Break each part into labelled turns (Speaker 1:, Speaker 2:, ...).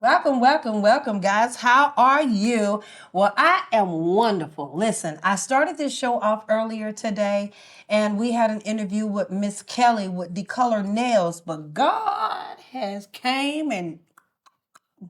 Speaker 1: Welcome, guys. How are you? Well, I am wonderful. Listen, I started this show off earlier today, and we had an interview with Miss Kelly with the color nails, but God has came and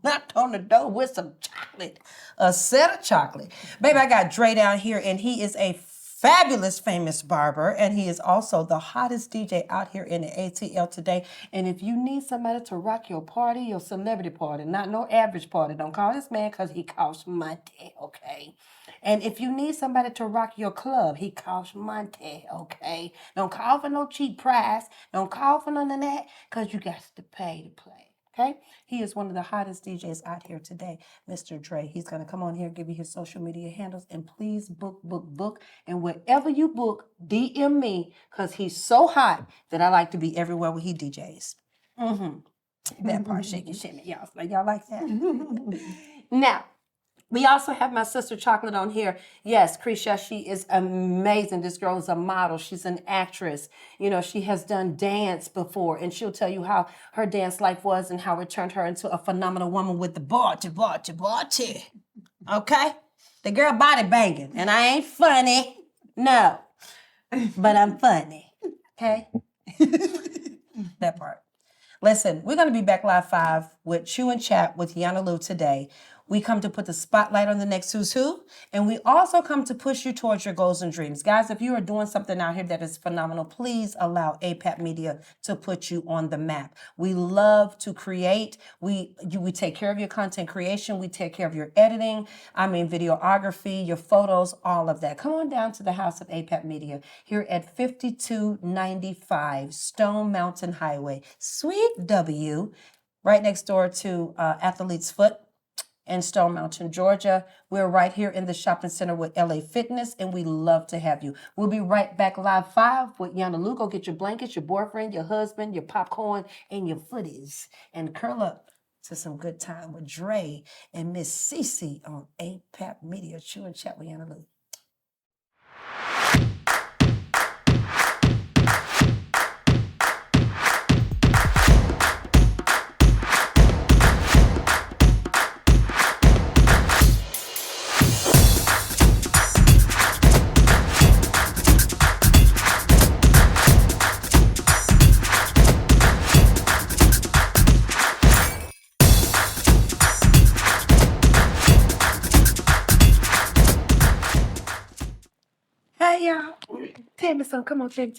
Speaker 1: knocked on the door with some chocolate, a set of chocolate. Baby, I got Dre down here, and he is a fabulous, famous barber, and he is also the hottest DJ out here in the ATL today. And if you need somebody to rock your party, your celebrity party, not no average party, don't call this man because he costs money, okay? And if you need somebody to rock your club, he costs money, okay? Don't call for no cheap price. Don't call for none of that because you got to pay to play. Okay, he is one of the hottest DJs out here today, Mr. Dre. He's gonna come on here, give you his social media handles, and please book. And wherever you book, DM me, cause he's so hot that I like to be everywhere where he DJs. That part, shaky shimmy, y'all like that? Now, we also have my sister Chocolate on here. Yes, Crecia, she is amazing. This girl is a model. She's an actress. You know, she has done dance before, and she'll tell you how her dance life was and how it turned her into a phenomenal woman with the body. Okay? The girl body banging, and I ain't funny. No, but I'm funny. Okay? That part. Listen, we're going to be back live 5 with Chew and Chat with YANA Lou today. We come to put the spotlight on the next who's who, and we also come to push you towards your goals and dreams. Guys, if you are doing something out here that is phenomenal, please allow APAP Media to put you on the map. We love to create. We take care of your content creation. We take care of your editing. Videography, your photos, all of that. Come on down to the house of APAP Media here at 5295 Stone Mountain Highway, Suite W, right next door to Athlete's Foot in Stone Mountain, Georgia. We're right here in the shopping center with LA Fitness, and we love to have you. We'll be right back live 5 with YANA Lou. Go get your blankets, your boyfriend, your husband, your popcorn, and your footies, and curl up to some good time with Dre and Miss Cece on APAP Media. Chew and Chat with YANA Lou. Hey, y'all. Tell me something. Come on, tell me.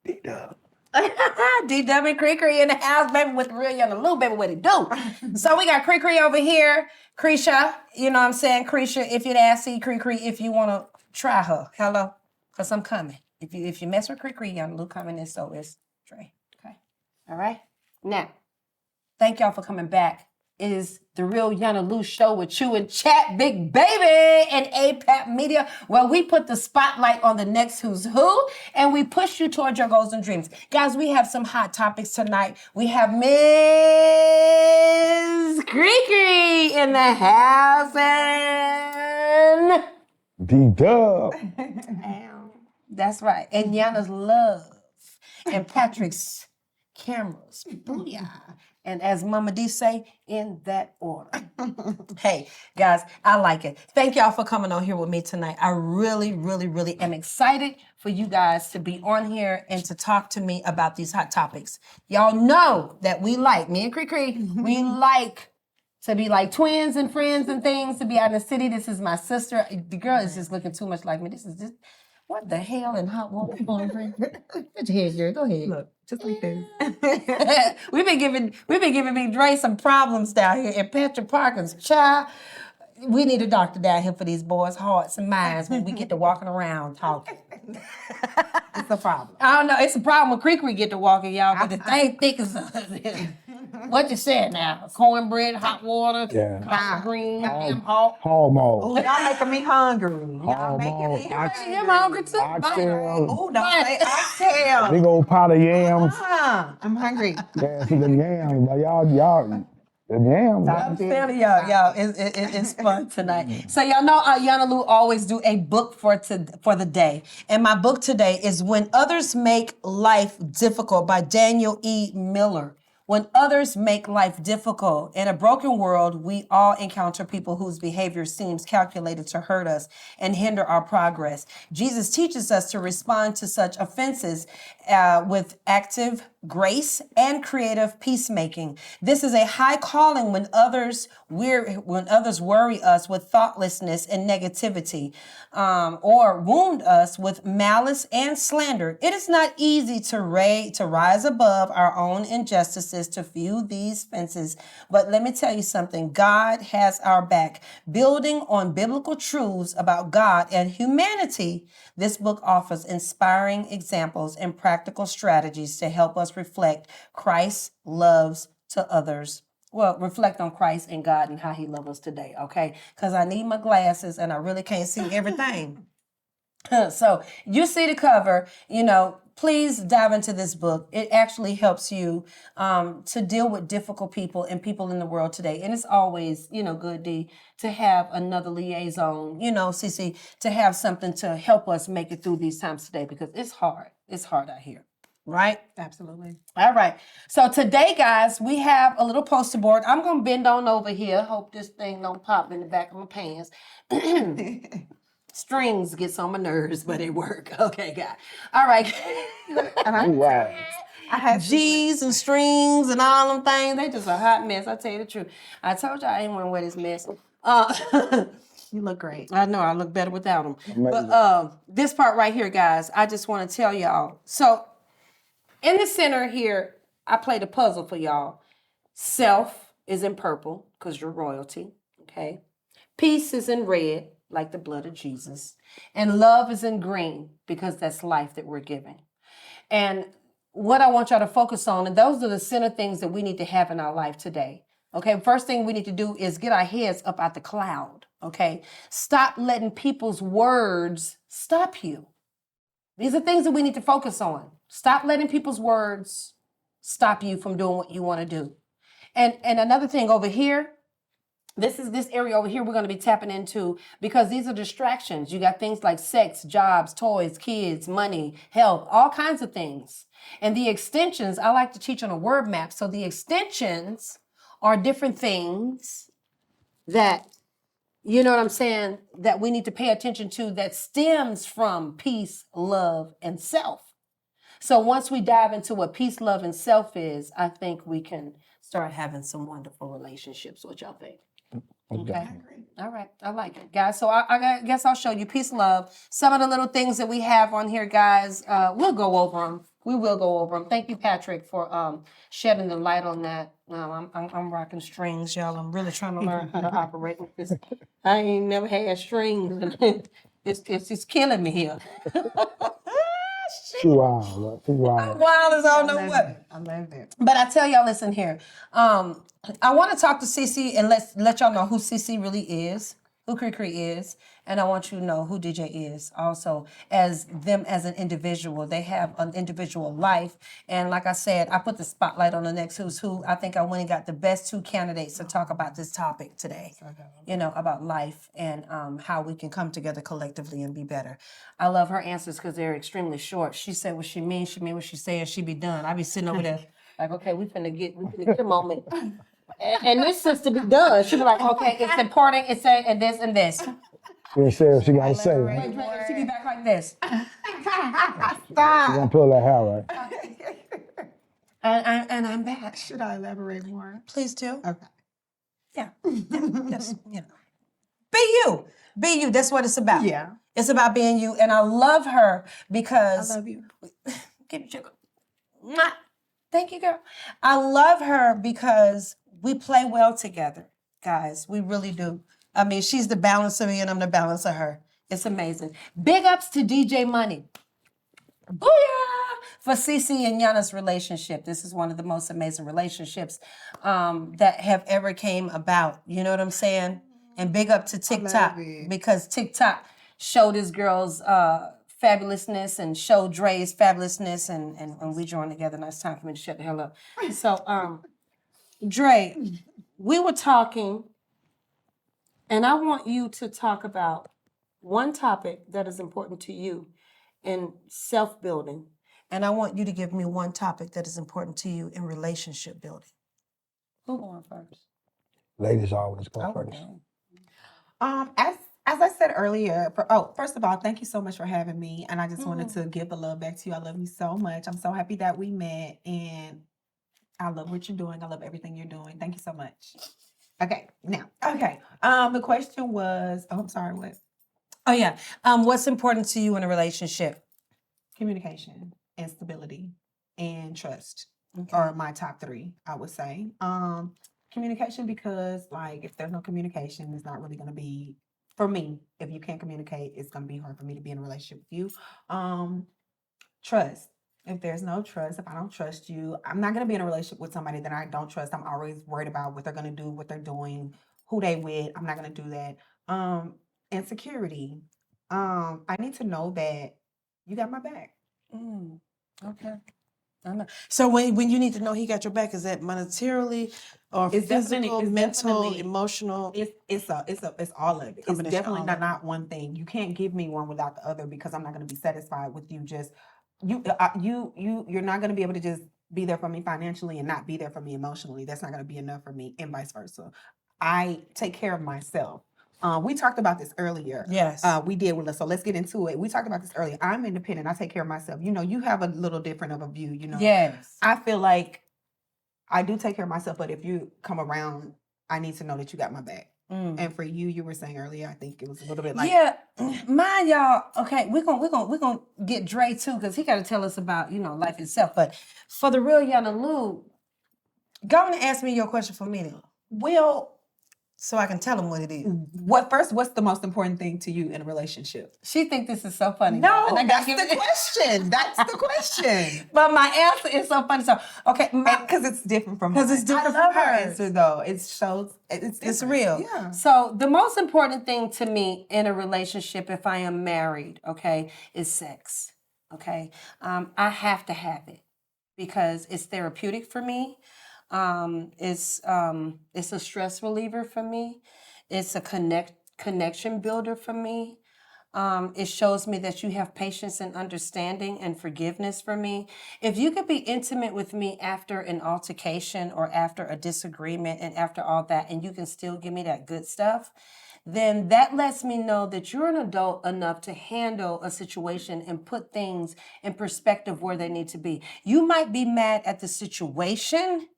Speaker 2: DDub.
Speaker 1: DDub and Cree in the house, baby, with the real YANA Lou, baby, what it do? So we got Cree over here. Crecia, you know what I'm saying? Crecia, if you'd ask Cree if you want to try her. Hello? Because I'm coming. If you mess with Cree, YANA Lou coming, and so is Dre. Okay? All right? Now, thank y'all for coming back. It is the real YANA Lou show with Chew and Chat, Big Baby, and APAP Media, where we put the spotlight on the next who's who, and we push you towards your goals and dreams. Guys, we have some hot topics tonight. We have Miss Cree in the house, and
Speaker 2: DDub.
Speaker 1: that's right, and Yana's love, and Patrick's cameras. Booyah. And as Mama D say, in that order. Hey, guys, I like it. Thank y'all for coming on here with me tonight. I really am excited for you guys to be on here and to talk to me about these hot topics. Y'all know that we like, me and Cree, we like to be like twins and friends and things, to be out in the city. This is my sister. The girl is just looking too much like me. This is just, what the hell in hot water? Put your head, girl. Go ahead.
Speaker 3: Look, just like this.
Speaker 1: We've been giving Big Dre some problems down here in Patrick Parkins. Child, we need a doctor down here for these boys' hearts and minds when we get to walking around talking.
Speaker 3: It's a problem.
Speaker 1: I don't know. It's a problem when Cree get to walking, y'all, but the thing thick as what you said now? Cornbread, hot water, collard green, ham hock.
Speaker 2: Hallmark.
Speaker 3: Oh, y'all making me hungry. Y'all making me
Speaker 2: Hallmark.
Speaker 3: hungry.
Speaker 1: I'm hungry too.
Speaker 2: Oxtail.
Speaker 3: Oh, don't say oxtail.
Speaker 2: Big old pot of yams.
Speaker 3: I'm hungry.
Speaker 2: Yeah, see the yams. But y'all, the yams.
Speaker 1: I'm telling y'all, it's fun tonight. So y'all know YANA Lou always do a book for the day. And my book today is When Others Make Life Difficult by Daniel E. Miller. When others make life difficult. In a broken world, we all encounter people whose behavior seems calculated to hurt us and hinder our progress. Jesus teaches us to respond to such offenses with active grace and creative peacemaking. This is a high calling when others worry us with thoughtlessness and negativity, or wound us with malice and slander. It is not easy to rise above our own injustices to view these fences, but let me tell you something. God has our back. Building on biblical truths about God and humanity, this book offers inspiring examples and practical strategies to help us reflect Christ's loves to others. Well, reflect on Christ and God and how he loves us today, okay? Because I need my glasses and I really can't see everything. So you see the cover, please dive into this book. It actually helps you to deal with difficult people and people in the world today. And it's always, good, D, to have another liaison, Cece, to have something to help us make it through these times today, because it's hard. It's hard out here. Right?
Speaker 3: Absolutely.
Speaker 1: All right. So today, guys, we have a little poster board. I'm going to bend on over here. Hope this thing don't pop in the back of my pants. Strings gets on my nerves, but they work. Okay, guys. All right.
Speaker 2: Wow.
Speaker 3: I had
Speaker 1: G's and strings and all them things, they just a hot mess. I tell you the truth. I told you I didn't want to wear this mess.
Speaker 3: You look great.
Speaker 1: I know I look better without them.
Speaker 2: Amazing.
Speaker 1: But this part right here, guys, I just want to tell y'all. So in the center here, I played a puzzle for y'all. Self is in purple because you're royalty, okay? Peace is in red, like the blood of Jesus. And love is in green because that's life that we're giving. And what I want y'all to focus on, and those are the center things that we need to have in our life today. Okay, first thing we need to do is get our heads up out the cloud. Okay, stop letting people's words stop you. These are things that we need to focus on. Stop letting people's words stop you from doing what you want to do. And another thing over here, this area over here we're going to be tapping into, because these are distractions. You got things like sex, jobs, toys, kids, money, health, all kinds of things. And the extensions, I like to teach on a word map. So the extensions are different things that, you know what I'm saying, that we need to pay attention to, that stems from peace, love, and self. So once we dive into what peace, love, and self is, I think we can start having some wonderful relationships. What y'all think? Okay. All right. I like it, guys. So I guess I'll show you peace, love. Some of the little things that we have on here, guys. We'll go over them. We will go over them. Thank you, Patrick, for shedding the light on that. I'm rocking strings, y'all. I'm really trying to learn how to operate with this. I ain't never had strings. It's killing me here.
Speaker 2: Too wild. Too wild.
Speaker 1: Wild as I don't know what.
Speaker 3: I love it.
Speaker 1: But I tell y'all, listen here. I want to talk to Cece and let y'all know who Cece really is, who Cree is, and I want you to know who DJ is also, as them as an individual. They have an individual life, and like I said, I put the spotlight on the next who's who. I think I went and got the best two candidates to talk about this topic today. About life and how we can come together collectively and be better. I love her answers because they're extremely short. She said what she means what she says, she be done. I be sitting over there like, okay, we finna get a moment. And this sister be done. She be like, okay, it's important, it's saying, and this and this.
Speaker 2: She'll say what she gotta say,
Speaker 1: Wait,
Speaker 2: right?
Speaker 1: wait, she be back like this.
Speaker 2: She gonna pull that hair, right?
Speaker 1: And I'm back.
Speaker 3: Should I elaborate more?
Speaker 1: Please do.
Speaker 3: Okay.
Speaker 1: Yeah. Just, be you. Be you. That's what it's about.
Speaker 3: Yeah.
Speaker 1: It's about being you. And I love her because.
Speaker 3: I love you.
Speaker 1: Give me sugar. Mwah. Thank you, girl. I love her because we play well together, guys. We really do. I mean, she's the balance of me and I'm the balance of her. It's amazing. Big ups to DJ Money. Booyah! For Cece and Yana's relationship. This is one of the most amazing relationships that have ever came about. You know what I'm saying? And big up to TikTok, because TikTok showed this girl's fabulousness and showed Dre's fabulousness, and we joined together. Now it's time for me to shut the hell up. So, Dre, we were talking, and I want you to talk about one topic that is important to you in self-building. And I want you to give me one topic that is important to you in relationship building. Who going first?
Speaker 2: Ladies always go first.
Speaker 1: Okay.
Speaker 3: As I said earlier, first of all, thank you so much for having me. And I just wanted to give the love back to you. I love you so much. I'm so happy that we met, and I love what you're doing. I love everything you're doing. Thank you so much. Okay, now, okay. The question was, I'm sorry, what?
Speaker 1: Oh yeah. What's important to you in a relationship?
Speaker 3: Communication and stability and trust
Speaker 1: Okay.
Speaker 3: are my top three, I would say. Communication, because like if there's no communication, it's not really gonna be for me. If you can't communicate, it's gonna be hard for me to be in a relationship with you. Trust. If there's no trust, if I don't trust you, I'm not gonna be in a relationship with somebody that I don't trust. I'm always worried about what they're gonna do, what they're doing, who they with. I'm not gonna do that. And security. I need to know that you got my back.
Speaker 1: Okay. I know. So when you need to know he got your back, is that monetarily or
Speaker 3: It's
Speaker 1: physical, mental,
Speaker 3: definitely-
Speaker 1: emotional?
Speaker 3: It's all of it. It's
Speaker 1: Combination,
Speaker 3: definitely
Speaker 1: all of it.
Speaker 3: not one thing. You can't give me one without the other, because I'm not going to be satisfied with you. Just you're not going to be able to just be there for me financially and not be there for me emotionally. That's not going to be enough for me, and vice versa. I take care of myself. We talked about this earlier.
Speaker 1: Yes.
Speaker 3: We did. So let's get into it. We talked about this earlier. I'm independent. I take care of myself. You know, you have a little different of a view. You know.
Speaker 1: Yes.
Speaker 3: I feel like I do take care of myself, but if you come around, I need to know that you got my back. And for you, you were saying earlier, I think it was a little bit like,
Speaker 1: yeah, mine, y'all. Okay, we're gonna get Dre too, because he got to tell us about life itself. But for the real Yana Lou, go on and ask me your question for me then,
Speaker 3: well,
Speaker 1: so I can tell him what it is.
Speaker 3: what's the most important thing to you in a relationship?
Speaker 1: She think this is so funny.
Speaker 3: No,
Speaker 1: y'all, and I gotta
Speaker 3: that's
Speaker 1: give
Speaker 3: the
Speaker 1: it-
Speaker 3: question. That's the question.
Speaker 1: But my answer is so funny. So okay,
Speaker 3: Because it's different from mine.
Speaker 1: it's different
Speaker 3: I love
Speaker 1: from
Speaker 3: her
Speaker 1: hers.
Speaker 3: answer though. It shows it's
Speaker 1: It's
Speaker 3: different.
Speaker 1: real.
Speaker 3: Yeah.
Speaker 1: So the most important thing to me in a relationship, if I am married, okay, is sex. Okay, I have to have it because it's therapeutic for me. It's a stress reliever for me. It's a connection builder for me. It shows me that you have patience and understanding and forgiveness for me. If you could be intimate with me after an altercation or after a disagreement and after all that, and you can still give me that good stuff, then that lets me know that you're an adult enough to handle a situation and put things in perspective where they need to be. You might be mad at the situation,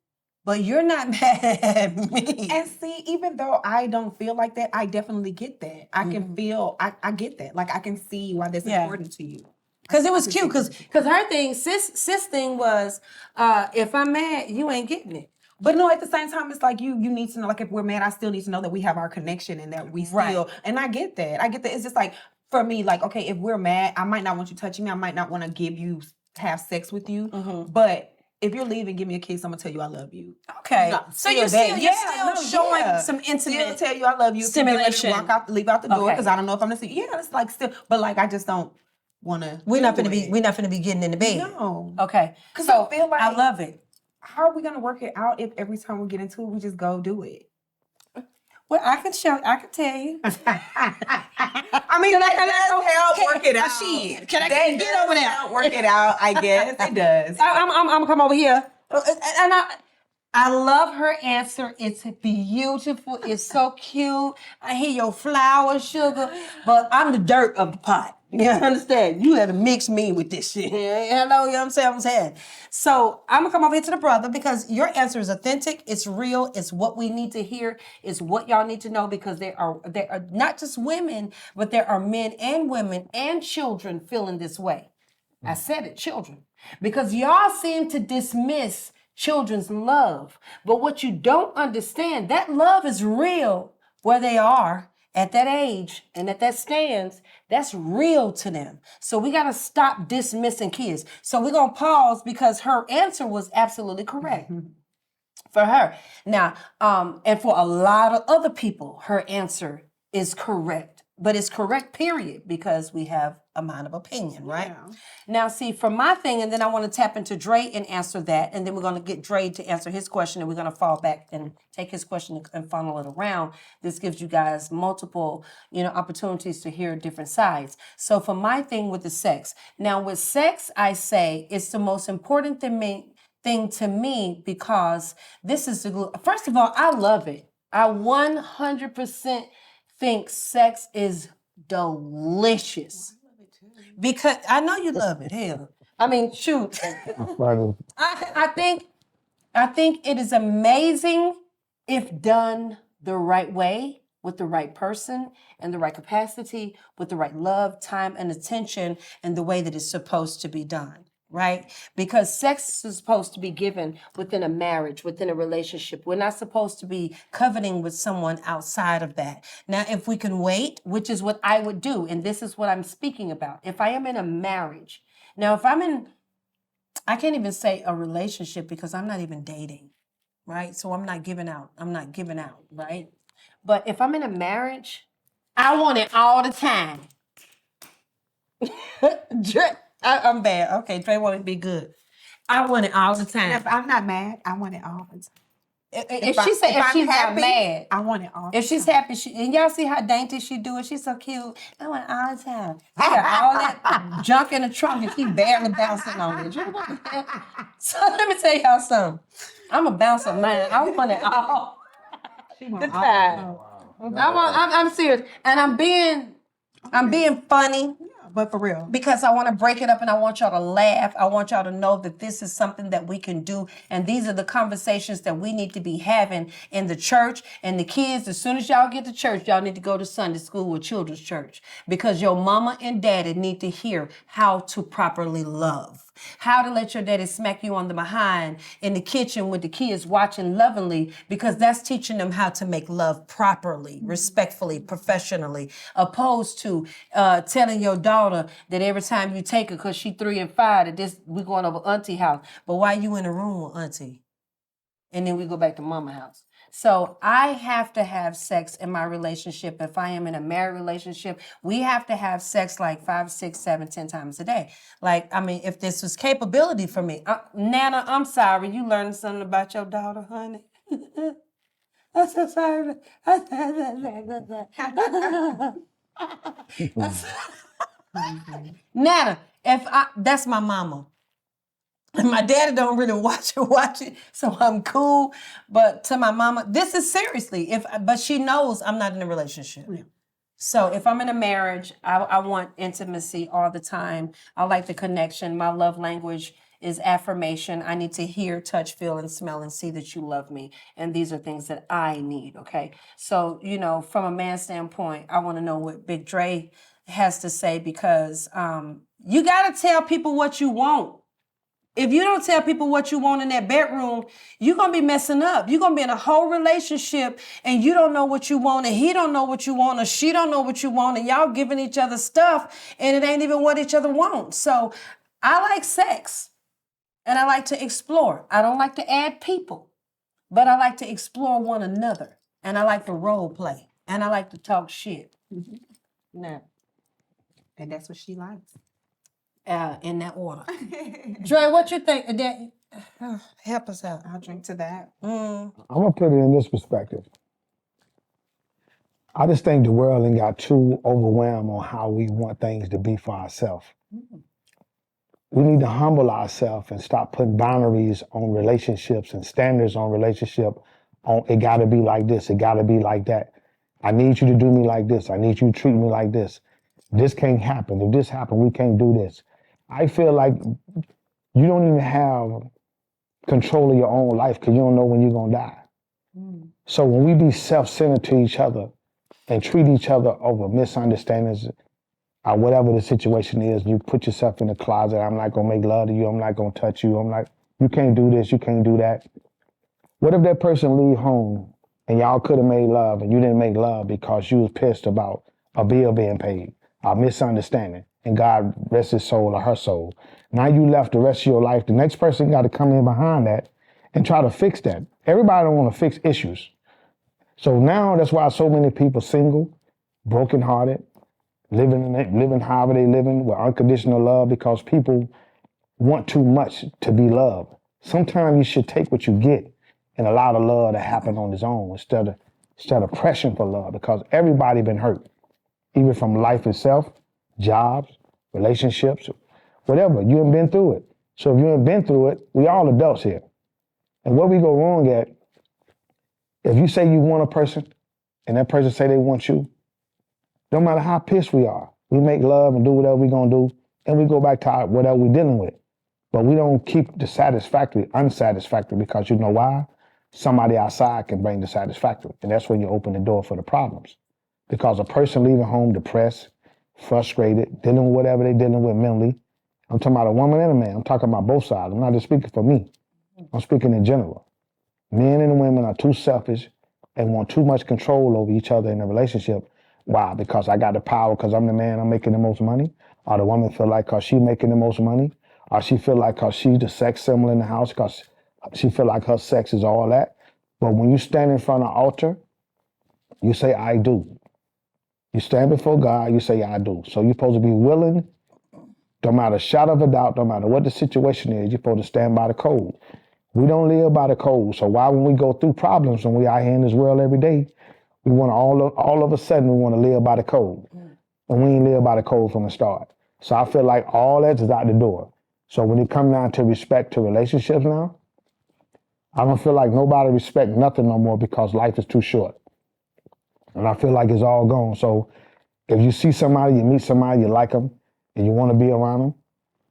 Speaker 1: but you're not mad at me.
Speaker 3: And see, even though I don't feel like that, I definitely get that. I can feel, I get that. Like I can see why that's
Speaker 1: Yeah.
Speaker 3: important to you.
Speaker 1: Because it was cute. Because her thing, sis thing was, if I'm mad, you ain't getting it.
Speaker 3: But no, at the same time, it's like you need to know, like if we're mad, I still need to know that we have our connection and that we still,
Speaker 1: Right.
Speaker 3: and I get that. I get that. It's just like, for me, like, okay, if we're mad, I might not want you touching me. I might not want to have sex with you. But if you're leaving, give me a kiss. I'm gonna tell you I love you.
Speaker 1: Okay.
Speaker 3: No,
Speaker 1: So you're
Speaker 3: that.
Speaker 1: still showing some
Speaker 3: Still
Speaker 1: intimate
Speaker 3: tell you I love you.
Speaker 1: stimulation.
Speaker 3: Leave out the door
Speaker 1: Okay.
Speaker 3: because I don't know if I'm gonna see. Yeah, it's like still, but like I just don't want to.
Speaker 1: We're not gonna be getting in the bed.
Speaker 3: No.
Speaker 1: Okay.
Speaker 3: 'Cause
Speaker 1: So
Speaker 3: I feel like-
Speaker 1: I love it.
Speaker 3: How are we gonna work it out if every time we get into it, we just go do it?
Speaker 1: Well, I can tell you.
Speaker 3: I mean, that does help work it out.
Speaker 1: Shit. Can I
Speaker 3: That
Speaker 1: get over
Speaker 3: does
Speaker 1: there?
Speaker 3: help work it out? I guess it does.
Speaker 1: I'm gonna come over here. And I love her answer. It's beautiful. It's so cute. I hear your flower, sugar, but I'm the dirt of the pot. You understand? You had to mix me with this shit. Hello, you know what I'm saying? So I'm gonna come over here to the brother because your answer is authentic, it's real, it's what we need to hear, it's what y'all need to know, because there are not just women, but there are men and women and children feeling this way. I said it, children. Because y'all seem to dismiss children's love. But what you don't understand, that love is real where they are at that age and at that stance. That's real to them. So we got to stop dismissing kids. So we're going to pause because her answer was absolutely correct for her. Now, and for a lot of other people, her answer is correct. But it's correct, period, because we have amount of opinion, right?
Speaker 3: Yeah.
Speaker 1: Now, see, for my thing, and then I want to tap into Dre and answer that, and then we're going to get Dre to answer his question, and we're going to fall back and take his question and funnel it around. This gives you guys multiple, opportunities to hear different sides. So for my thing with the sex, now with sex, I say it's the most important thing to me because this is first of all, I love it. I 100% think sex is delicious. Because I know you love it. Hell, I mean, shoot.
Speaker 2: Right.
Speaker 1: I think it is amazing if done the right way, with the right person, and the right capacity, with the right love, time, and attention, and the way that it's supposed to be done. Right? Because sex is supposed to be given within a marriage, within a relationship. We're not supposed to be coveting with someone outside of that. Now, if we can wait, which is what I would do, and this is what I'm speaking about. If I am in a marriage, now if I can't even say a relationship because I'm not even dating, right? So I'm not giving out, right? But if I'm in a marriage, I want it all the time. I'm bad. Okay, Trey want to be good. I want it all the
Speaker 3: And
Speaker 1: time.
Speaker 3: if I'm not mad, I want it all the time.
Speaker 1: If she's not mad,
Speaker 3: I want it all.
Speaker 1: if she's happy, and y'all see how dainty she do it. She's so cute. I want it all the time. I got all that junk in the trunk, and she barely bouncing on it. So let me tell y'all something. I'm a bouncer, man. I want it all the time. I'm serious, and I'm being funny.
Speaker 3: But for real.
Speaker 1: Because I want to break it up and I want y'all to laugh. I want y'all to know that this is something that we can do. And these are the conversations that we need to be having in the church. And the kids, as soon as y'all get to church, y'all need to go to Sunday school or children's church. Because your mama and daddy need to hear how to properly love. How to let your daddy smack you on the behind in the kitchen with the kids watching lovingly, because that's teaching them how to make love properly, respectfully, professionally, opposed to telling your daughter that every time you take her, because she 3 and 5, that we going over auntie house. But why you in the room with auntie? And then we go back to mama house. So I have to have sex in my relationship. If I am in a married relationship, we have to have sex like 5, 6, 7, 10 times a day. Like, I mean, if this was capability for me. Nana, I'm sorry. You learned something about your daughter, honey. I'm so sorry. Nana, that's my mama. And my daddy don't really watch it, so I'm cool. But to my mama, this is seriously. But she knows I'm not in a relationship. Yeah. So if I'm in a marriage, I want intimacy all the time. I like the connection. My love language is affirmation. I need to hear, touch, feel, and smell and see that you love me. And these are things that I need, okay? So, from a man's standpoint, I want to know what Big Dre has to say, because you got to tell people what you want. If you don't tell people what you want in that bedroom, you're going to be messing up. You're going to be in a whole relationship and you don't know what you want, and he don't know what you want, or she don't know what you want, and y'all giving each other stuff and it ain't even what each other wants. So I like sex and I like to explore. I don't like to add people, but I like to explore one another, and I like to role play, and I like to talk shit. Mm-hmm. Now,
Speaker 3: and that's what she likes.
Speaker 1: In that order. Dre, what you think? Help us out.
Speaker 3: I'll drink to that.
Speaker 2: I'm going to put it in this perspective. I just think the world ain't got too overwhelmed on how we want things to be for ourselves. We need to humble ourselves and stop putting boundaries on relationships and standards on relationship. It got to be like this. It got to be like that. I need you to do me like this. I need you to treat me like this. This can't happen. If this happens, we can't do this. I feel like you don't even have control of your own life because you don't know when you're going to die. So when we be self-centered to each other and treat each other over misunderstandings or whatever the situation is, you put yourself in the closet. I'm not going to make love to you. I'm not going to touch you. You can't do this. You can't do that. What if that person leave home and y'all could have made love and you didn't make love because you was pissed about a bill being paid, a misunderstanding, and God rest his soul or her soul. Now you left the rest of your life. The next person got to come in behind that and try to fix that. Everybody don't want to fix issues. So now that's why so many people single, brokenhearted, living however they living with unconditional love because people want too much to be loved. Sometimes you should take what you get and allow the love to happen on its own instead of pressing for love because everybody been hurt, even from life itself, jobs, relationships, whatever. You ain't been through it. So if you ain't been through it, we all adults here. And where we go wrong at, if you say you want a person and that person say they want you, no matter how pissed we are, we make love and do whatever we gonna do, and we go back to whatever we're dealing with. But we don't keep the satisfactory unsatisfactory because you know why? Somebody outside can bring the satisfactory. And that's when you open the door for the problems. Because a person leaving home depressed, frustrated, dealing with whatever they're dealing with mentally. I'm talking about a woman and a man. I'm talking about both sides. I'm not just speaking for me. I'm speaking in general. Men and women are too selfish and want too much control over each other in a relationship. Why? Because I got the power because I'm the man, I'm making the most money? Or the woman feel like because she making the most money? Or she feel like because she's the sex symbol in the house because she feel like her sex is all that? But when you stand in front of the altar, you say, I do. You stand before God, you say, I do. So you're supposed to be willing, no matter a shadow of a doubt, no matter what the situation is, you're supposed to stand by the code. We don't live by the code. So why when we go through problems and we out here in this world every day, we want to all of a sudden we want to live by the code. And we ain't live by the code from the start. So I feel like all that is out the door. So when it comes down to respect to relationships now, I don't feel like nobody respect nothing no more because life is too short. And I feel like it's all gone. So if you see somebody, you meet somebody, you like them, and you want to be around them,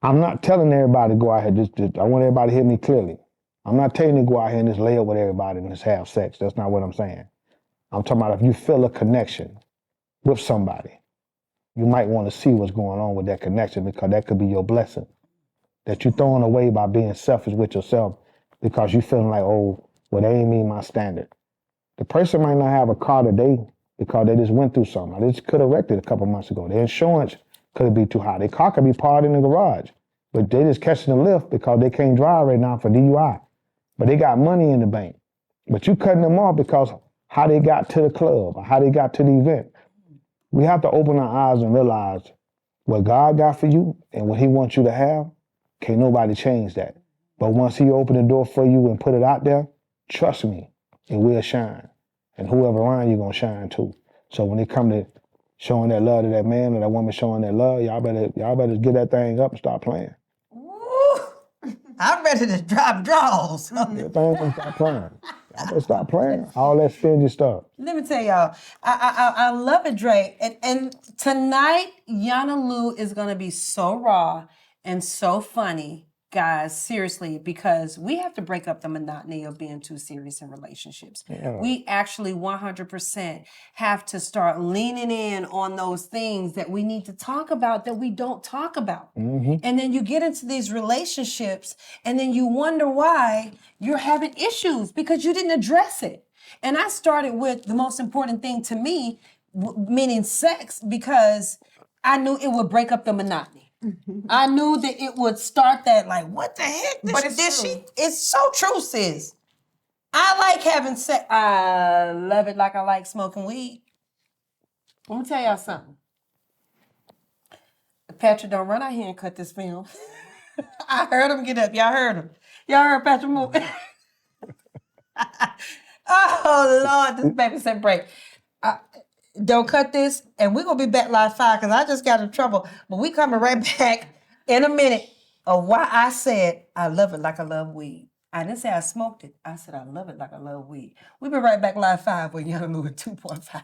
Speaker 2: I'm not telling everybody to go out here. I want everybody to hear me clearly. I'm not telling you to go out here and just lay up with everybody and just have sex. That's not what I'm saying. I'm talking about if you feel a connection with somebody, you might want to see what's going on with that connection because that could be your blessing that you're throwing away by being selfish with yourself because you feeling like, oh, well, they ain't meet my standard. The person might not have a car today because they just went through something. They just could have wrecked it a couple months ago. Their insurance could be too high. Their car could be parked in the garage, but they just catching the lift because they can't drive right now for DUI. But they got money in the bank. But you cutting them off because how they got to the club or how they got to the event. We have to open our eyes and realize what God got for you and what he wants you to have, can't nobody change that. But once he open the door for you and put it out there, trust me, it will shine. And whoever around you gonna shine too. So when it come to showing that love to that man or that woman showing that love, y'all better get that thing up and start playing.
Speaker 1: Ooh, I'm ready to drop draws.
Speaker 2: That thing gonna start playing. Y'all better start playing. All that stingy stuff.
Speaker 1: Let me tell y'all, I love it, Dre. And tonight, Yana Lou is gonna be so raw and so funny, guys, seriously, because we have to break up the monotony of being too serious in relationships.
Speaker 2: Yeah.
Speaker 1: We actually 100% have to start leaning in on those things that we need to talk about that we don't talk about.
Speaker 2: Mm-hmm.
Speaker 1: And then you get into these relationships and then you wonder why you're having issues because you didn't address it. And I started with the most important thing to me, meaning sex, because I knew it would break up the monotony. I knew that it would start that like, what the heck?
Speaker 3: But it's true.
Speaker 1: It's so true, sis. I like having sex. I love it like I like smoking weed. Let me tell y'all something. Patrick, don't run out here and cut this film. I heard him get up. Y'all heard him. Y'all heard Patrick move. Oh, Lord, this baby said break. Don't cut this, and we're going to be back live 5 because I just got in trouble. But we coming right back in a minute of why I said I love it like I love weed. I didn't say I smoked it. I said I love it like I love weed. We'll be right back live 5 with Yana Lou at 2.5.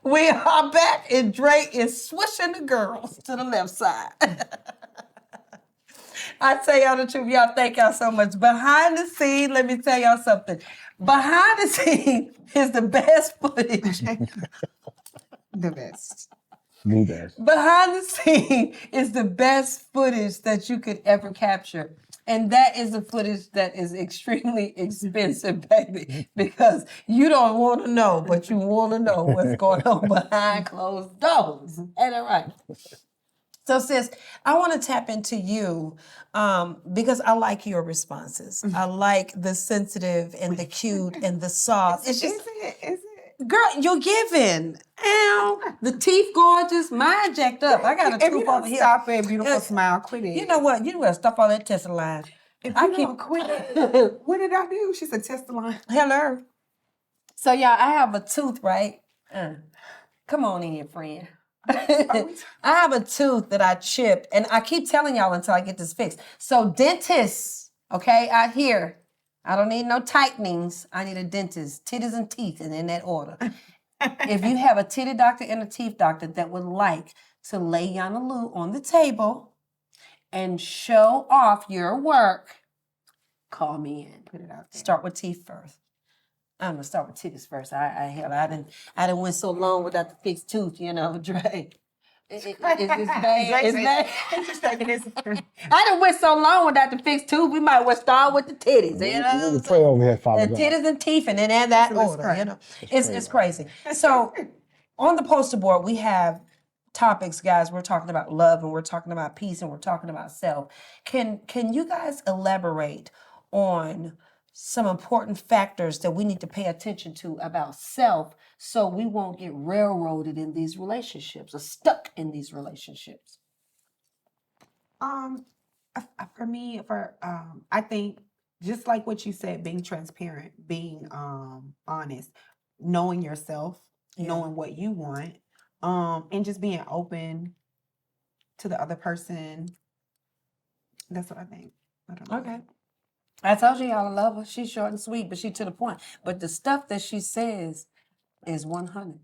Speaker 1: We are back, and Dre is swishing the girls to the left side. I tell y'all the truth, y'all, thank y'all so much. Behind the scene, let me tell y'all something. Behind the scene is the best footage.
Speaker 3: The best.
Speaker 2: The best.
Speaker 1: Behind the scene is the best footage that you could ever capture. And that is the footage that is extremely expensive, baby, because you don't want to know, but you want to know what's going on behind closed doors. Ain't that right? So, sis, I want to tap into you because I like your responses. I like the sensitive and the cute and the soft. It's just,
Speaker 3: Is it?
Speaker 1: girl, you're giving. Ow, the teeth gorgeous, mine jacked up. I got a
Speaker 3: If you
Speaker 1: tooth
Speaker 3: don't
Speaker 1: over here.
Speaker 3: stop it, beautiful smile, quit it.
Speaker 1: You know what? You know what? Stuff all that test line.
Speaker 3: If
Speaker 1: I
Speaker 3: you
Speaker 1: keep
Speaker 3: don't quit it, what did I do? She said, test the line.
Speaker 1: Hello. So y'all, I have a tooth, right? Come on in, friend. I have a tooth that I chipped, and I keep telling y'all until I get this fixed. So dentists, okay, out here, I don't need no tightenings. I need a dentist, titties and teeth, and in that order. If you have a titty doctor and a teeth doctor that would like to lay YANA Lou on the table and show off your work, call me in.
Speaker 3: Put it out there.
Speaker 1: Start with teeth first. I'm gonna start with titties first. I didn't went so long without the fixed tooth, you know, Dre. It's bad. It's bad.
Speaker 3: Just taking this.
Speaker 1: I done went so long without the fixed tooth. We might well start with the titties. You know,
Speaker 2: We need to pray over here, Father
Speaker 1: the
Speaker 2: God.
Speaker 1: titties and teeth, and then add that
Speaker 3: So let's
Speaker 1: order.
Speaker 3: pray.
Speaker 1: You know, it's crazy. So on the poster board, we have topics, guys. We're talking about love, and we're talking about peace, and we're talking about self. Can you guys elaborate on some important factors that we need to pay attention to about self so we won't get railroaded in these relationships or stuck in these relationships?
Speaker 3: For me, I think just like what you said, being transparent, being honest, knowing yourself, knowing what you want, and just being open to the other person. That's what I think. I don't know.
Speaker 1: Okay. I told you y'all I love her. She's short and sweet, but she to the point. But the stuff that she says is 100.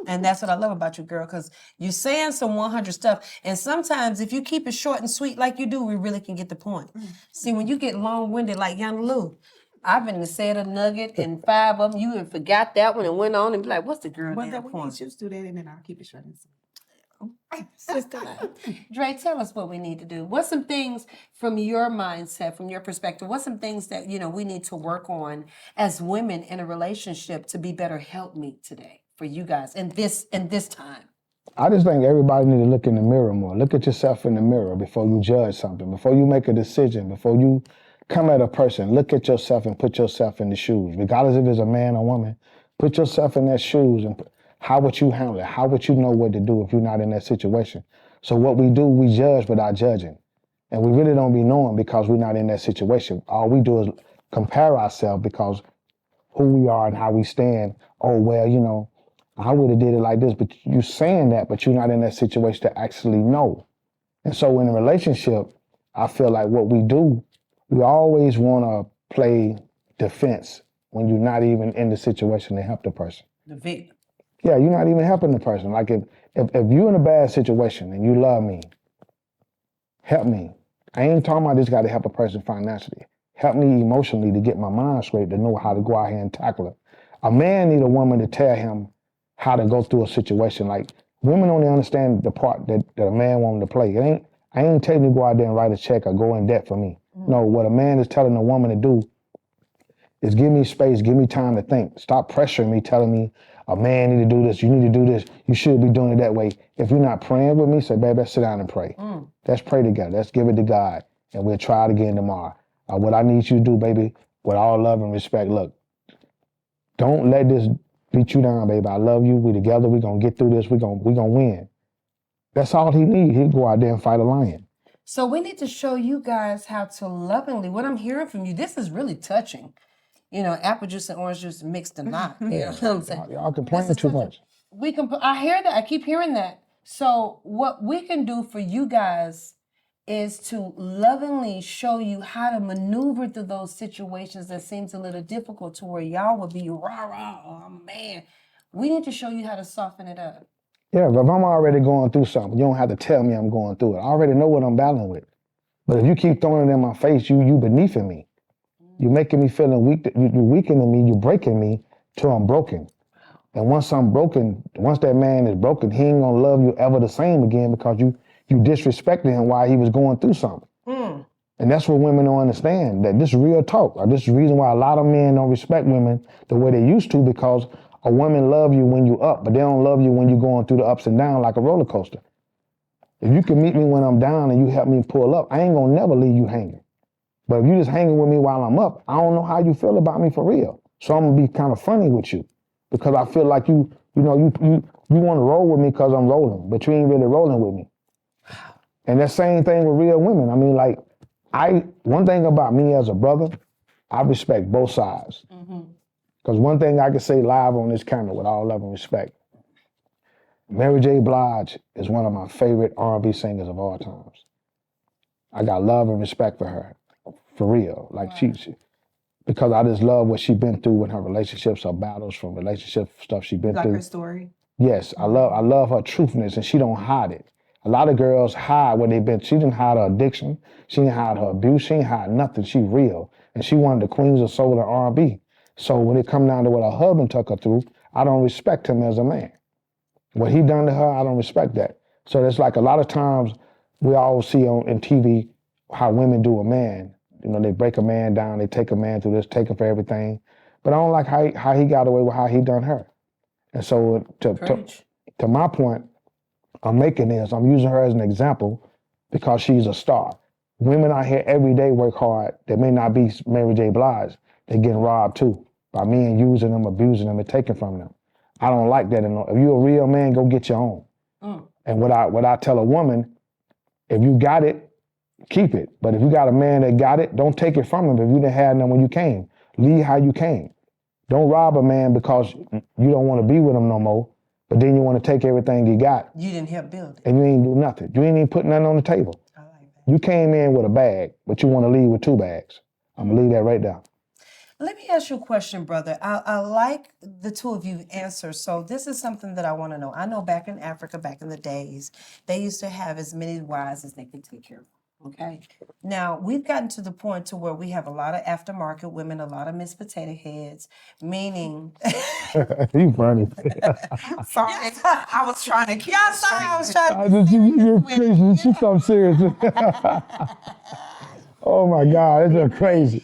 Speaker 1: And that's what I love about you, girl, because you're saying some 100 stuff. And sometimes if you keep it short and sweet like you do, we really can get the point. See, when you get long-winded like YANA Lou, I've been said a nugget and 5 of them. You even forgot that one and went on and be like, what's the girl
Speaker 3: Well,
Speaker 1: damn
Speaker 3: then we
Speaker 1: point?
Speaker 3: just do that, and then I'll keep it short and sweet.
Speaker 1: Sister, Dre, tell us what we need to do. What's some things from your mindset, from your perspective, what's some things that, you know, we need to work on as women in a relationship to be better helpmeet today for you guys in this time?
Speaker 2: I just think everybody need to look in the mirror more. Look at yourself in the mirror before you judge something, before you make a decision, before you come at a person. Look at yourself and put yourself in the shoes. Regardless if it's a man or woman, put yourself in their shoes and how would you handle it? How would you know what to do if you're not in that situation? So what we do, we judge without judging. And we really don't be knowing because we're not in that situation. All we do is compare ourselves because who we are and how we stand. Oh, well, you know, I would have did it like this, but you're saying that, but you're not in that situation to actually know. And so in a relationship, I feel like what we do, we always want to play defense when you're not even in the situation to help the person.
Speaker 1: The victim.
Speaker 2: Yeah, you're not even helping the person. Like if you're in a bad situation and you love me, help me. I ain't talking about just got to help a person financially. Help me emotionally to get my mind straight to know how to go out here and tackle it. A man need a woman to tell him how to go through a situation. Like women only understand the part that a man want them to play. I ain't telling you to go out there and write a check or go in debt for me. No, what a man is telling a woman to do is give me space, give me time to think. Stop pressuring me, telling me a man need to do this, you need to do this, you should be doing it that way. If you're not praying with me, say, babe, let's sit down and pray. Let's pray together. Let's give it to God, and we'll try it again tomorrow. What I need you to do, baby, with all love and respect, look, don't let this beat you down, baby. I love you. We together. We're going to get through this. We're gonna win. That's all he needs. He'll go out there and fight a lion.
Speaker 1: So we need to show you guys how to lovingly, what I'm hearing from you, this is really touching. You know, apple juice and orange juice mixed or not. You know what I'm saying?
Speaker 2: Y'all complaining too much.
Speaker 1: We can. I hear that. I keep hearing that. So what we can do for you guys is to lovingly show you how to maneuver through those situations that seems a little difficult to where y'all would be rah, oh man. We need to show you how to soften it up.
Speaker 2: Yeah, but if I'm already going through something, you don't have to tell me I'm going through it. I already know what I'm battling with. But if you keep throwing it in my face, you beneathing me. You're making me feeling weak. You're weakening me. You're breaking me till I'm broken. And once I'm broken, once that man is broken, he ain't gonna love you ever the same again because you disrespected him while he was going through something. And And that's what women don't understand, that this is real talk. Or this is the reason why a lot of men don't respect women the way they used to, because a woman love you when you up, but they don't love you when you're going through the ups and downs like a roller coaster. If you can meet me when I'm down and you help me pull up, I ain't gonna never leave you hanging. But if you just hanging with me while I'm up, I don't know how you feel about me for real. So I'm gonna be kind of funny with you, because I feel like you want to roll with me because I'm rolling, but you ain't really rolling with me. And that same thing with real women. I mean, like, one thing about me as a brother, I respect both sides. Because one thing I can say live on this camera with all love and respect, Mary J. Blige is one of my favorite R&B singers of all times. I got love and respect for her, for real. Like, because I just love what she's been through in her relationships, her battles from relationship stuff she's been through.
Speaker 3: Like her story.
Speaker 2: Yes, I love her truthness, and she don't hide it. A lot of girls hide what they've been. She didn't hide her addiction. She didn't hide her abuse. She didn't hide nothing. She real, and she one of the queens of soul and R&B. So when it come down to what her husband took her through, I don't respect him as a man. What he done to her, I don't respect that. So it's like a lot of times we all see in TV how women do a man. You know, they break a man down, they take a man through this, take him for everything. But I don't like how he got away with how he done her. And so to my point, I'm making this, I'm using her as an example because she's a star. Women out here every day work hard. They may not be Mary J. Blige. They're getting robbed too by men using them, abusing them, and taking from them. I don't like that. If you're a real man, go get your own. And what I tell a woman, if you got it, keep it. But if you got a man that got it, don't take it from him if you didn't have none when you came. Leave how you came. Don't rob a man because you don't want to be with him no more, but then you want to take everything he got.
Speaker 1: You didn't help build it.
Speaker 2: And you ain't do nothing. You ain't even put nothing on the table.
Speaker 1: I like that.
Speaker 2: You came in with a bag, but you want to leave with 2 bags. I'm going to leave that right there.
Speaker 1: Let me ask you a question, brother. I like the two of you answers. So this is something that I want to know. I know back in Africa, back in the days, they used to have as many wives as they could take care of. Okay. Now we've gotten to the point to where we have a lot of aftermarket women, a lot of Miss Potato Heads, meaning.
Speaker 2: You funny.
Speaker 3: Sorry, I was trying to keep.
Speaker 1: Yeah, sorry, I was trying to.
Speaker 2: You're crazy. She comes serious. Oh my God, it's just crazy.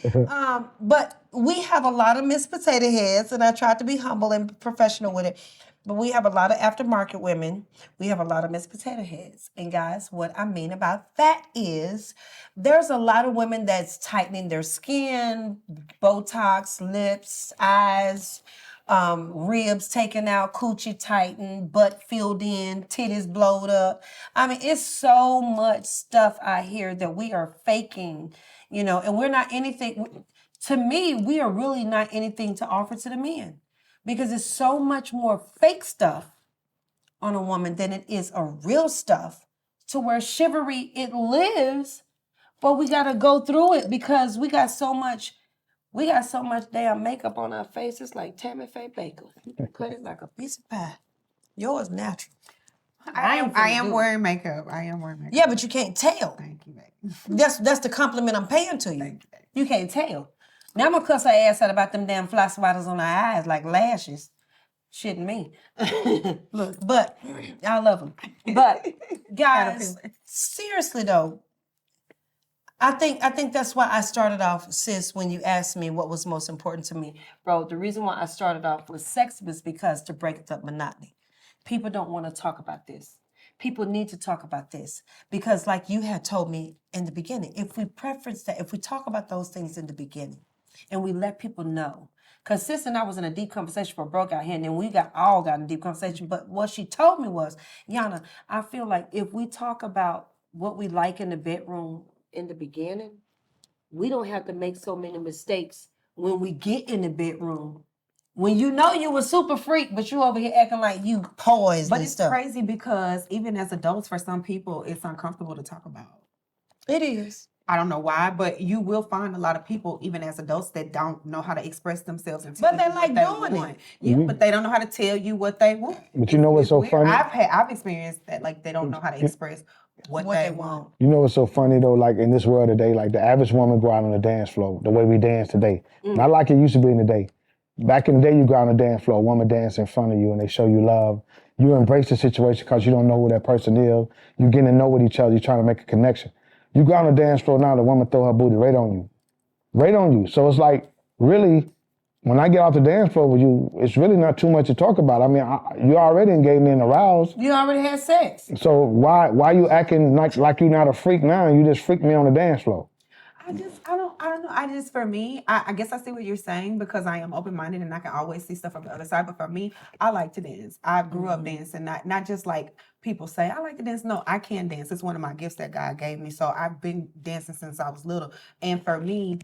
Speaker 1: But we have a lot of Miss Potato Heads, and I tried to be humble and professional with it. But we have a lot of aftermarket women. We have a lot of Miss Potato Heads. And guys, what I mean about that is there's a lot of women that's tightening their skin, Botox, lips, eyes, ribs taken out, coochie tightened, butt filled in, titties blowed up. I mean, it's so much stuff out here that we are faking, you know, and we're not anything. To me, we are really not anything to offer to the men. Because it's so much more fake stuff on a woman than it is a real stuff, to where chivalry, it lives, but we gotta go through it because we got so much damn makeup on our faces like Tammy Faye Baker. You can cut it like a piece of pie. Yours natural.
Speaker 3: I am wearing makeup. I am wearing makeup.
Speaker 1: Yeah, but you can't tell.
Speaker 3: Thank you, baby.
Speaker 1: That's the compliment I'm paying to you.
Speaker 3: Thank you, baby.
Speaker 1: You can't tell. Now I'm gonna cuss her ass out about them damn fly swatters on her eyes like lashes. Shitting me. Look, but I love them. But guys, seriously though, I think that's why I started off, sis, when you asked me what was most important to me. Bro, the reason why I started off with sex was because to break up monotony. People don't want to talk about this. People need to talk about this because like you had told me in the beginning, if we preference that, if we talk about those things in the beginning, and we let people know. Because sis and I was in a deep conversation for broke out here, and then we all got in a deep conversation. But what she told me was, Yana, I feel like if we talk about what we like in the bedroom in the beginning, we don't have to make so many mistakes when we get in the bedroom. When you know you a super freak, but you over here acting like you poised
Speaker 3: But
Speaker 1: and
Speaker 3: it's
Speaker 1: stuff.
Speaker 3: crazy because even as adults, for some people, it's uncomfortable to talk about.
Speaker 1: It is.
Speaker 3: I don't know why, but you will find a lot of people, even as adults, that don't know how to express themselves. And
Speaker 1: But they
Speaker 3: tell you
Speaker 1: like
Speaker 3: what
Speaker 1: doing
Speaker 3: want.
Speaker 1: it.
Speaker 3: Yeah, but they don't know how to tell you what they want.
Speaker 2: But you know what's so
Speaker 3: Weird.
Speaker 2: funny?
Speaker 3: I've experienced that. Like they don't know how to express what they want.
Speaker 2: You know what's so funny though? Like in this world today, like the average woman go out on the dance floor, the way we dance today. Not like it used to be in the day. Back in the day, you go out on the dance floor, a woman dance in front of you and they show you love. You embrace the situation because you don't know who that person is. You're getting to know with each other. You're trying to make a connection. You go on the dance floor now, the woman throw her booty right on you. Right on you. So it's like, really, when I get off the dance floor with you, it's really not too much to talk about. I mean, you already gave me an aroused.
Speaker 1: You already had sex.
Speaker 2: So why you acting like you're not a freak now and you just freaked me on the dance floor?
Speaker 3: I don't know. For me, I guess I see what you're saying because I am open-minded and I can always see stuff from the other side. But for me, I like to dance. I grew up dancing, not just like people say, I like to dance. No, I can dance. It's one of my gifts that God gave me. So I've been dancing since I was little. And for me,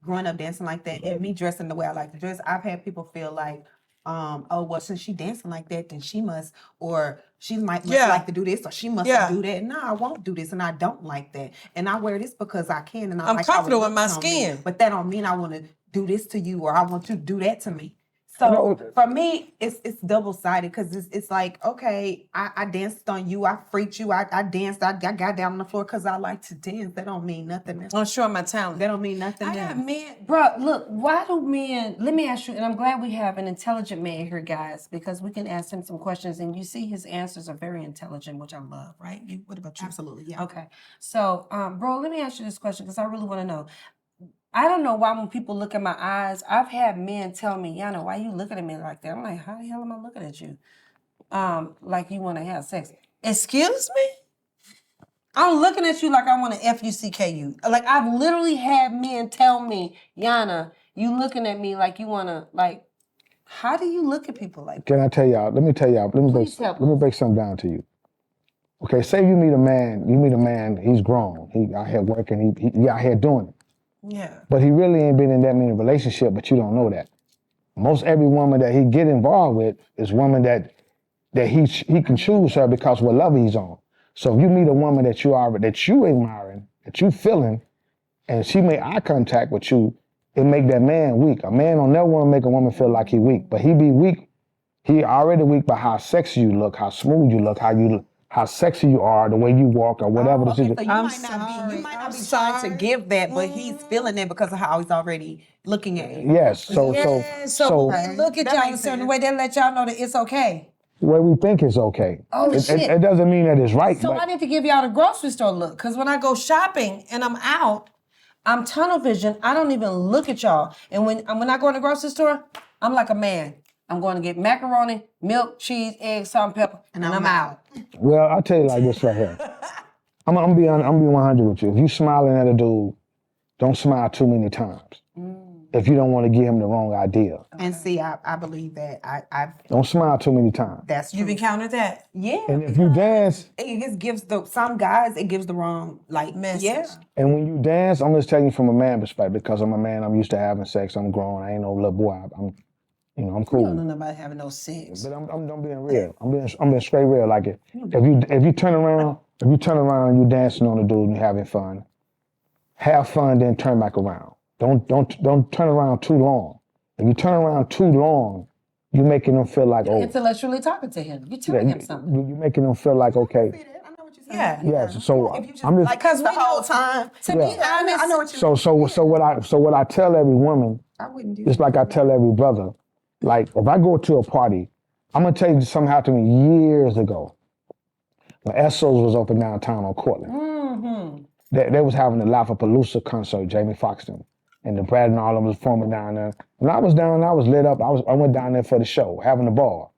Speaker 3: growing up dancing like that and me dressing the way I like to dress, I've had people feel like, oh, well, since she dancing like that, then she must, or she must like to do this, or she must do that. No, I won't do this, and I don't like that. And I wear this because I can, and
Speaker 1: I'm
Speaker 3: like
Speaker 1: comfortable with my skin.
Speaker 3: But that don't mean I want to do this to you, or I want you to do that to me. So for me, it's double-sided because it's like, okay, I danced on you, I freaked you, I danced, I got down on the floor because I like to dance. That don't mean nothing else.
Speaker 1: I'm sure my talent.
Speaker 3: That don't mean nothing
Speaker 1: I
Speaker 3: else.
Speaker 1: got men, bro. Look, why do men? Let me ask you, and I'm glad we have an intelligent man here, guys, because we can ask him some questions, and you see his answers are very intelligent, which I love. Right? What about you?
Speaker 3: Absolutely, yeah.
Speaker 1: Okay, so, bro, let me ask you this question because I really want to know. I don't know why when people look at my eyes, I've had men tell me, Yana, why you looking at me like that? I'm like, how the hell am I looking at you? Like you want to have sex. Excuse me? I'm looking at you like I want to F-U-C-K-U. Like I've literally had men tell me, Yana, you looking at me like you want to, like, how do you look at people like that?
Speaker 2: Can I tell y'all? Let me break something down to you. Okay, say you meet a man, he's grown. He out here working, he out here doing it.
Speaker 1: Yeah.
Speaker 2: But he really ain't been in that many relationships, but you don't know that. Most every woman that he get involved with is woman that he can choose her because what level he's on. So if you meet a woman that you admiring, that you feeling, and she make eye contact with you, it make that man weak. A man don't never want to make a woman feel like he weak, but he be weak. He already weak by how sexy you look, how smooth you look, how sexy you are, the way you walk, or whatever.
Speaker 3: So you might not be trying to give that, but he's feeling it because of how he's already looking at you.
Speaker 2: Yes. So
Speaker 1: when we look at y'all in a certain way, they let y'all know that it's okay.
Speaker 2: The way we think is okay.
Speaker 1: Oh, shit.
Speaker 2: It doesn't mean that it's right.
Speaker 1: So I need to give y'all the grocery store look, because when I go shopping and I'm out, I'm tunnel vision. I don't even look at y'all. And when I go in the grocery store, I'm like a man. I'm going to get macaroni, milk, cheese, eggs, salt, and pepper, and I'm out.
Speaker 2: Well, I'll tell you like this right here. I'm gonna be 100 with you. If you smiling at a dude, don't smile too many times. If you don't want to give him the wrong idea.
Speaker 3: And see, I believe that. I've
Speaker 2: don't smile too many times.
Speaker 3: That's true.
Speaker 1: You've encountered that?
Speaker 3: Yeah.
Speaker 2: And if you dance,
Speaker 3: it just gives some guys it gives the wrong message. Yeah.
Speaker 2: And when you dance, I'm just telling you from a man perspective because I'm a man. I'm used to having sex. I'm grown. I ain't no little boy. I'm cool.
Speaker 1: You don't know nobody having no sex.
Speaker 2: But I'm being real. I'm being straight real. Like if you turn around and you dancing on the dude and you having fun, have fun, then turn back around. Don't turn around too long. If you turn around too long, you're making them feel like
Speaker 1: You're intellectually talking to him. You're telling him something.
Speaker 2: You're making them feel like okay.
Speaker 3: I know what you're saying.
Speaker 1: Yeah.
Speaker 2: Yes. So
Speaker 3: If you just,
Speaker 2: I'm just
Speaker 3: because the whole time.
Speaker 1: To be honest,
Speaker 3: I know what you
Speaker 2: so what I tell every woman,
Speaker 3: I wouldn't do
Speaker 2: it's like I tell every brother. Like, if I go to a party, I'm going to tell you something happened to me years ago. When Essos was open downtown on Cortland.
Speaker 1: Mm-hmm.
Speaker 2: They was having the Lollapalooza concert, Jamie Foxxton. And the Brad and all of them was performing down there. When I was down, I was lit up. I went down there for the show, having a ball.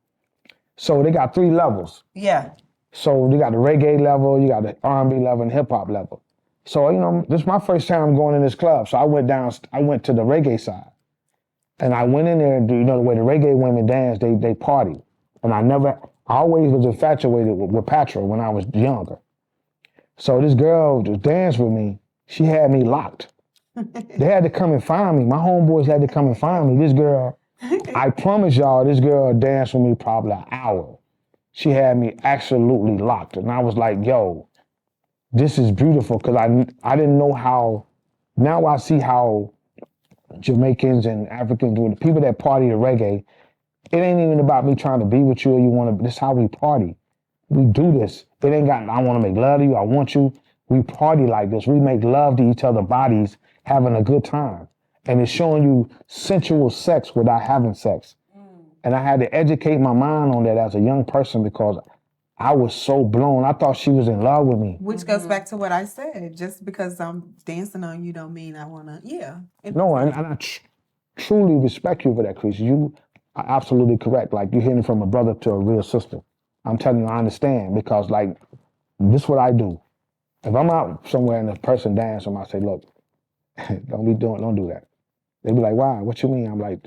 Speaker 2: So they got 3 levels.
Speaker 1: Yeah.
Speaker 2: So you got the reggae level, you got the R&B level, and hip-hop level. So, this is my first time going in this club. So I went to the reggae side. And I went in there and the way the reggae women dance, they party. And I always was infatuated with Patra when I was younger. So this girl just danced with me. She had me locked. They had to come and find me. My homeboys had to come and find me. This girl, I promise y'all, this girl danced with me probably an hour. She had me absolutely locked. And I was like, yo, this is beautiful because I didn't know how, now I see how Jamaicans and Africans, the people that party the reggae, it ain't even about me trying to be with you or you want to, this is how we party. We do this. It ain't got, I want to make love to you, I want you. We party like this. We make love to each other's bodies, having a good time. And it's showing you sensual sex without having sex. And I had to educate my mind on that as a young person because I was so blown. I thought she was in love with me.
Speaker 3: Which goes back to what I said. Just because I'm dancing on you don't mean I want to,
Speaker 2: No, and I truly respect you for that, Creasy. You are absolutely correct. Like, you're hearing from a brother to a real sister. I'm telling you, I understand, because, like, this is what I do. If I'm out somewhere and a person dancing, I say, look, don't do that. They be like, why? What you mean? I'm like,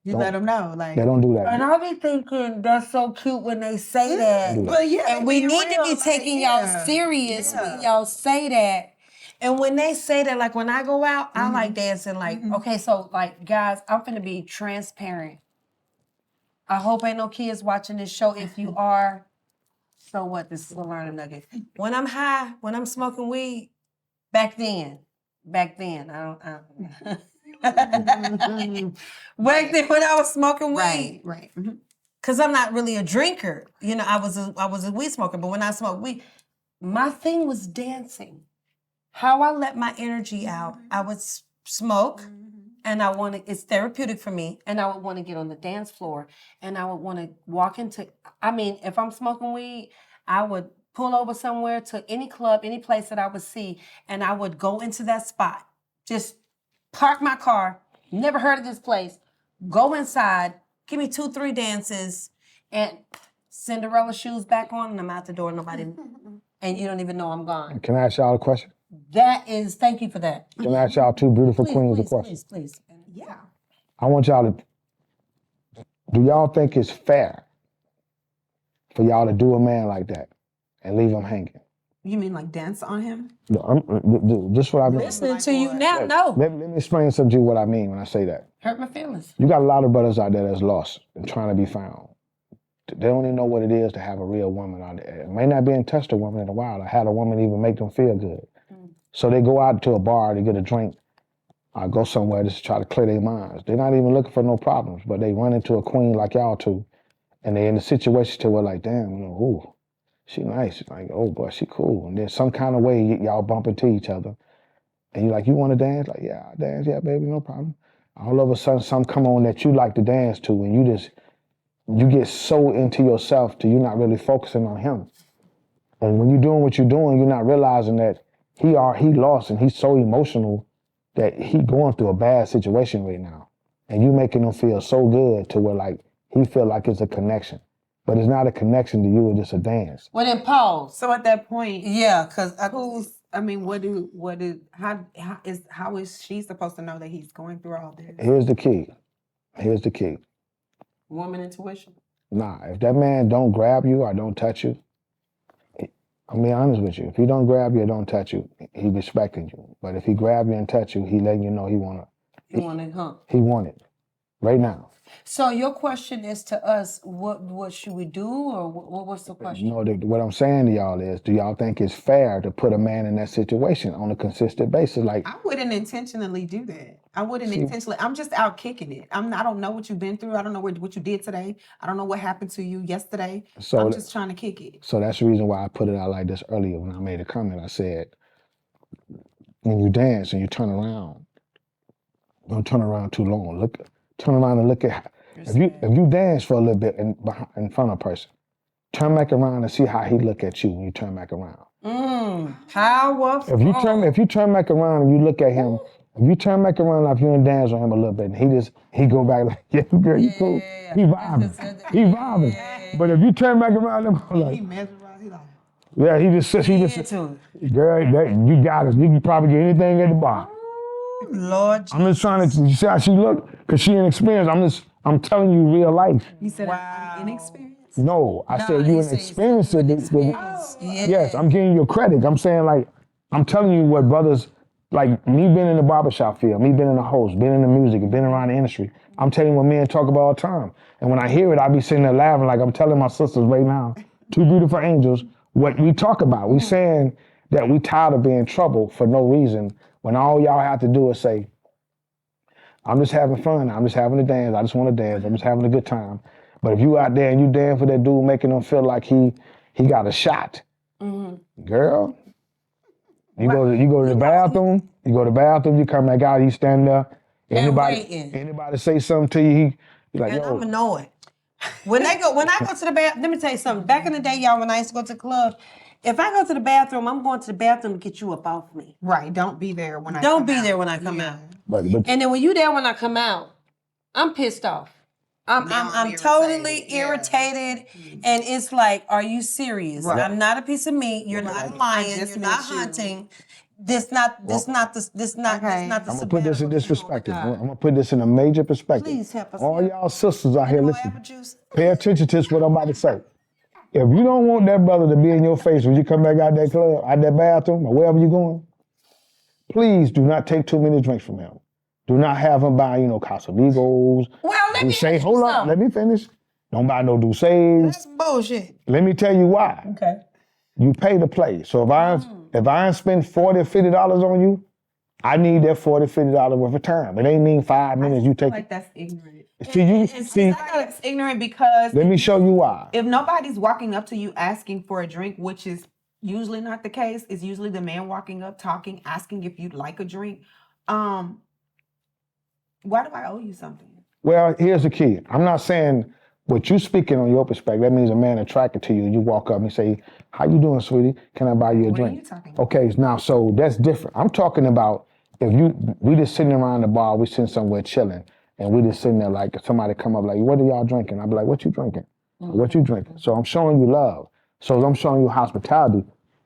Speaker 3: you let them know. Like,
Speaker 2: they don't do that.
Speaker 1: And I'll be thinking that's so cute when they say that.
Speaker 3: But yeah,
Speaker 1: And we need to be taking y'all serious when y'all say that. And when they say that, like when I go out, I like dancing. Like, okay, so like guys, I'm finna be transparent. I hope ain't no kids watching this show. If you are, so what? This is a learning nugget. When I'm high, when I'm smoking weed, back then, I don't back then when I was smoking weed.
Speaker 3: Right.
Speaker 1: Cause I'm not really a drinker. You know, I was a weed smoker, but when I smoked weed, my thing was dancing. How I let my energy out, I would smoke, and it's therapeutic for me, and I would want to get on the dance floor, and I would want to walk into, if I'm smoking weed, I would pull over somewhere to any club, any place that I would see, and I would go into that spot, just park my car, never heard of this place, go inside, give me 2-3 dances, and Cinderella shoes back on, and I'm out the door, nobody, and you don't even know I'm gone.
Speaker 2: Can I ask y'all a question?
Speaker 1: Thank you for that.
Speaker 2: Can I ask y'all two beautiful queens a question?
Speaker 1: Please.
Speaker 3: Yeah.
Speaker 2: I want y'all to, do y'all think it's fair for y'all to do a man like that and leave him hanging?
Speaker 3: You mean like dance on him?
Speaker 2: Just what I mean.
Speaker 1: Listening to you now, no.
Speaker 2: Let me explain something to you what I mean when I say that.
Speaker 1: Hurt my feelings.
Speaker 2: You got a lot of brothers out there that's lost and trying to be found. They don't even know what it is to have a real woman out there. It may not be in touch with a woman in a while. I had a woman even make them feel good. So they go out to a bar to get a drink, or go somewhere just to try to clear their minds. They're not even looking for no problems, but they run into a queen like y'all two, and they're in a situation to where like, damn, ooh, she nice. Like, oh boy, she cool. And then some kind of way y'all bump into each other, and you're like, you want to dance? Like, yeah, I'll dance. Yeah, baby, no problem. All of a sudden, something come on that you like to dance to, and you get so into yourself till you're not really focusing on him. And when you're doing what you're doing, you're not realizing that he lost, and he's so emotional that he going through a bad situation right now. And you making him feel so good to where like he feel like it's a connection. But it's not a connection to you, it's just a dance.
Speaker 1: Well then pause.
Speaker 3: So at that point,
Speaker 1: Yeah, because
Speaker 3: how is she supposed to know that he's going through all this?
Speaker 2: Here's the key.
Speaker 1: Woman intuition.
Speaker 2: Nah, if that man don't grab you or don't touch you, I'm being honest with you. If he don't grab you or don't touch you, he respecting you. But if he grab you and touch you, he letting you know he want it, huh? He want it right now.
Speaker 1: So your question is to us, what should we do, or what's the question?
Speaker 2: No, what I'm saying to y'all is, do y'all think it's fair to put a man in that situation on a consistent basis? Like,
Speaker 3: I wouldn't intentionally do that. I'm just out kicking it. I don't know what you've been through. I don't know what you did today. I don't know what happened to you yesterday. So I'm just trying to kick it.
Speaker 2: So that's the reason why I put it out like this earlier when I made a comment. I said, when you dance and you turn around, don't turn around too long. Turn around and look at, if you dance for a little bit in front of a person, turn back around and see how he look at you when you turn back around.
Speaker 1: Powerful.
Speaker 2: If you turn back around and you look at him, if you turn back around like you and dance on him a little bit, and he go back like, yeah, girl, you cool. He vibing. But if you turn back around, like,
Speaker 3: He mesmerized. He like,
Speaker 2: yeah, he just girl, you got it. You can probably get anything at the bar.
Speaker 1: Lord,
Speaker 2: I'm just trying to, you see how she look? Because she inexperienced. I'm telling you real life.
Speaker 3: you said I'm inexperienced?
Speaker 2: No, I said you inexperienced it. Yes, I'm giving you credit. I'm saying like, I'm telling you what brothers, like me being in the barbershop field, me being in the host, being in the music, being around the industry, I'm telling you what men talk about all the time. And when I hear it, I be sitting there laughing like I'm telling my sisters right now, two beautiful angels, what we talk about. We saying that we tired of being in trouble for no reason when all y'all have to do is say, I'm just having fun. I'm just having a dance. I just want to dance. I'm just having a good time. But if you out there and you dance for that dude, making him feel like he got a shot, girl, you go to the bathroom. You go to the bathroom. You come back out. He stand there. Anybody say something to you, he like,
Speaker 1: and
Speaker 2: yo.
Speaker 1: I'ma know it. When I go to the bathroom, let me tell you something. Back in the day, y'all, when I used to go to the club, if I go to the bathroom, I'm going to the bathroom to get you up off me.
Speaker 3: Right. Don't be there when I
Speaker 1: Don't
Speaker 3: come
Speaker 1: be
Speaker 3: out.
Speaker 1: there when I come out.
Speaker 2: But
Speaker 1: And then when you there when I come out, I'm pissed off. I'm
Speaker 3: irritated.
Speaker 1: totally
Speaker 3: Yeah.
Speaker 1: irritated, and it's like, are you serious?
Speaker 3: Right.
Speaker 1: I'm not a piece of meat. You're not
Speaker 3: Right.
Speaker 1: lying.
Speaker 3: I just
Speaker 1: You're not
Speaker 3: met you.
Speaker 1: hunting. This not the
Speaker 3: Okay.
Speaker 2: I'm gonna put this in this perspective. I'm
Speaker 1: God.
Speaker 2: gonna put this in a major perspective.
Speaker 1: Please help us.
Speaker 2: All
Speaker 1: Yeah.
Speaker 2: y'all sisters out here,
Speaker 1: More
Speaker 2: listen.
Speaker 1: apple juice?
Speaker 2: Pay attention to what I'm about to say. If you don't want that brother to be in your face when you come back out that club, out that bathroom, or wherever you're going, please do not take too many drinks from him. Do not have him buy, Casamigos.
Speaker 1: Well, let me
Speaker 2: Douce.
Speaker 1: ask you
Speaker 2: Hold up,
Speaker 1: something.
Speaker 2: let me finish. Don't buy no Douces.
Speaker 1: That's bullshit.
Speaker 2: Let me tell you why.
Speaker 1: Okay.
Speaker 2: You pay to play. So if I spend $40 or $50 on you, I need that $40, $50 worth of time. It ain't mean 5 minutes you
Speaker 3: I feel
Speaker 2: take
Speaker 3: like that's ignorant.
Speaker 2: See,
Speaker 3: That's ignorant because
Speaker 2: let me show you why.
Speaker 3: if nobody's walking up to you asking for a drink, which is usually not the case, it's usually the man walking up, talking, asking if you'd like a drink. Why do I owe you something?
Speaker 2: Well, here's the key. I'm not saying what you speaking on your perspective. That means a man attracted to you. You walk up and say, "How you doing, sweetie? Can I buy you a
Speaker 3: What are
Speaker 2: drink?"
Speaker 3: you talking about?
Speaker 2: Okay, now so that's different. I'm talking about if we just sitting around the bar, we sitting somewhere chilling, and we just sitting there like somebody come up like, "What are y'all drinking?" I'll be like, "What you drinking? What you drinking?" So I'm showing you love. So as I'm showing you hospitality.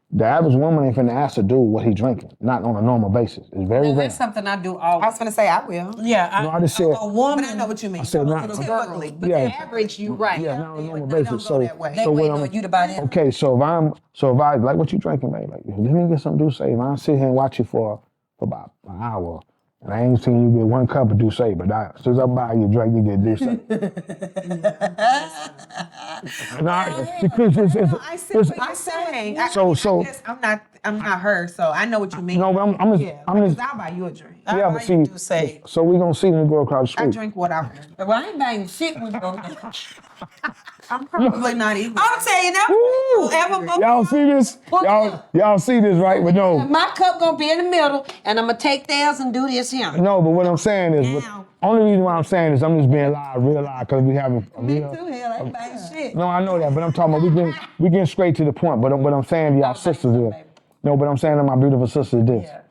Speaker 2: The average woman ain't finna ask to do what he drinking, not on a normal basis. It's very rare.
Speaker 1: That's something I do all.
Speaker 3: I was gonna say I will.
Speaker 1: Yeah,
Speaker 2: No, I just said.
Speaker 1: a woman.
Speaker 3: But I know what you mean.
Speaker 2: I said not.
Speaker 3: Typically, but
Speaker 2: Yeah.
Speaker 3: average, you right.
Speaker 2: Yeah, not on a normal
Speaker 3: They
Speaker 2: basis.
Speaker 3: don't go that way.
Speaker 1: They
Speaker 2: so
Speaker 1: wait
Speaker 2: when
Speaker 1: on you to buy them.
Speaker 2: Okay, so if I like what you drinking, babe, like let me get some Douce. If I sit here and watch you for about an hour, and I ain't seen you get one cup of Douce, but as soon as I buy you a drink, you get Douce.
Speaker 3: I see what you're saying. I'm not her, so I know what you mean.
Speaker 2: No, but I'm just.
Speaker 3: I'll buy you a drink.
Speaker 2: Yeah, but see, so we gonna see when we go across the
Speaker 3: I
Speaker 2: street.
Speaker 3: drink what I want.
Speaker 1: Well, I ain't buying shit with them.
Speaker 3: I'm probably not even.
Speaker 1: I'm telling you
Speaker 2: Woo!
Speaker 1: that.
Speaker 2: Y'all see this? Y'all see this, right? But no.
Speaker 1: My cup gonna be in the middle, and I'm gonna take theirs and do this here.
Speaker 2: No, but what I'm saying is, only reason why I'm saying is I'm just being live, real live, because we having.
Speaker 1: Me too, hell, I ain't buying shit.
Speaker 2: No, I know that, but I'm talking about we getting straight to the point. But what I'm saying to y'all sisters is, no, but I'm saying to my beautiful sisters is this.
Speaker 1: Yeah.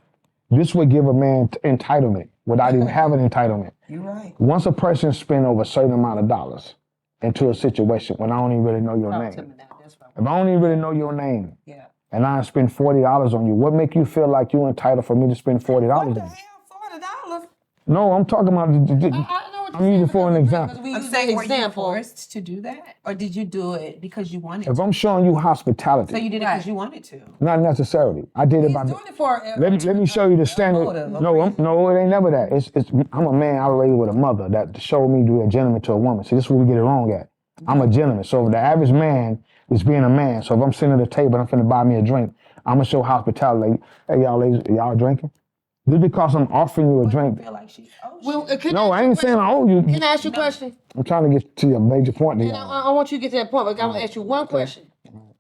Speaker 2: This would give a man entitlement without even having entitlement.
Speaker 1: You're right.
Speaker 2: Once a person spend over a certain amount of dollars into a situation when I don't even really know your
Speaker 1: Talk to
Speaker 2: name.
Speaker 1: me now. That's right.
Speaker 2: If I don't even really know your name,
Speaker 1: Yeah.
Speaker 2: and I spend $40 on you, what make you feel like you entitled for me to spend $40
Speaker 1: What
Speaker 2: on
Speaker 1: the
Speaker 2: you?
Speaker 1: hell, $40?
Speaker 2: No, I'm talking about.
Speaker 1: I know what
Speaker 2: I'm using for an example.
Speaker 1: We
Speaker 3: I'm
Speaker 1: use
Speaker 3: saying,
Speaker 1: an
Speaker 3: were you
Speaker 1: example.
Speaker 3: forced to do that, or did you do it because you wanted
Speaker 2: If
Speaker 3: to?
Speaker 2: I'm showing you hospitality,
Speaker 3: So you did it because you wanted to.
Speaker 2: not necessarily. I did it
Speaker 1: He's
Speaker 2: by.
Speaker 1: doing it for.
Speaker 2: Let me show you the standard.
Speaker 1: motive,
Speaker 2: No, it ain't never that. I'm a man. I was raised with a mother that showed me to be a gentleman to a woman. See, this is where we get it wrong at. I'm a gentleman. So the average man is being a man. So if I'm sitting at the table and I'm finna buy me a drink, I'm gonna show hospitality. Like, hey, y'all ladies, y'all drinking? Just because I'm offering you a drink.
Speaker 3: I feel like she owes
Speaker 1: Well,
Speaker 3: you.
Speaker 2: No, I ain't saying I owe you.
Speaker 1: Can I ask you a question?
Speaker 2: I'm trying to get to your major point.
Speaker 1: And I want you to get to that point, but I'm gonna ask you one question.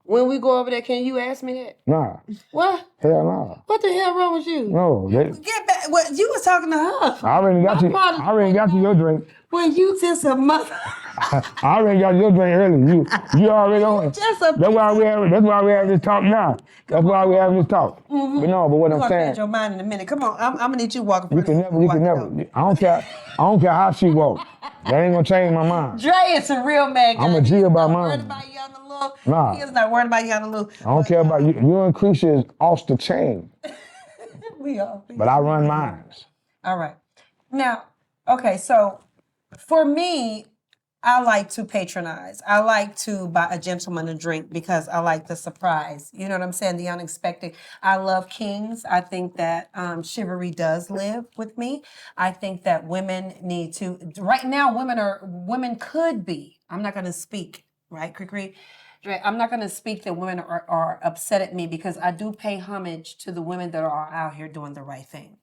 Speaker 1: When we go over there, can you ask me that?
Speaker 2: Nah,
Speaker 1: What?
Speaker 2: hell nah.
Speaker 1: What the hell wrong with you?
Speaker 2: No,
Speaker 1: Get back. What you was talking to her?
Speaker 2: I already got you.
Speaker 1: part of
Speaker 2: I already got you your drink.
Speaker 1: When you just a mother.
Speaker 2: I already got your drink early. You already on it.
Speaker 1: Just a.
Speaker 2: That's why we have this talk now. That's why we have this talk. But no, but what I'm
Speaker 1: You're gonna
Speaker 2: saying,
Speaker 1: change your mind in a minute. Come on, I'm gonna need you walking.
Speaker 2: you can never. I don't care how she walk. That ain't gonna change my mind.
Speaker 1: Dre is a real man.
Speaker 2: I'm a G about mine.
Speaker 1: Worried about you on the look.
Speaker 2: Nah.
Speaker 1: He is not worried about you on the look.
Speaker 2: I don't care about you. You and Crecia is off the chain,
Speaker 1: We are.
Speaker 2: but I run mines.
Speaker 1: All right. Now, okay, so for me, I like to patronize. I like to buy a gentleman a drink because I like the surprise. You know what I'm saying? The unexpected. I love kings. I think that chivalry does live with me. I think that women need to. Right now, women could be. I'm not going to speak. Right, Cricri? I'm not going to speak that women are upset at me because I do pay homage to the women that are out here doing the right thing.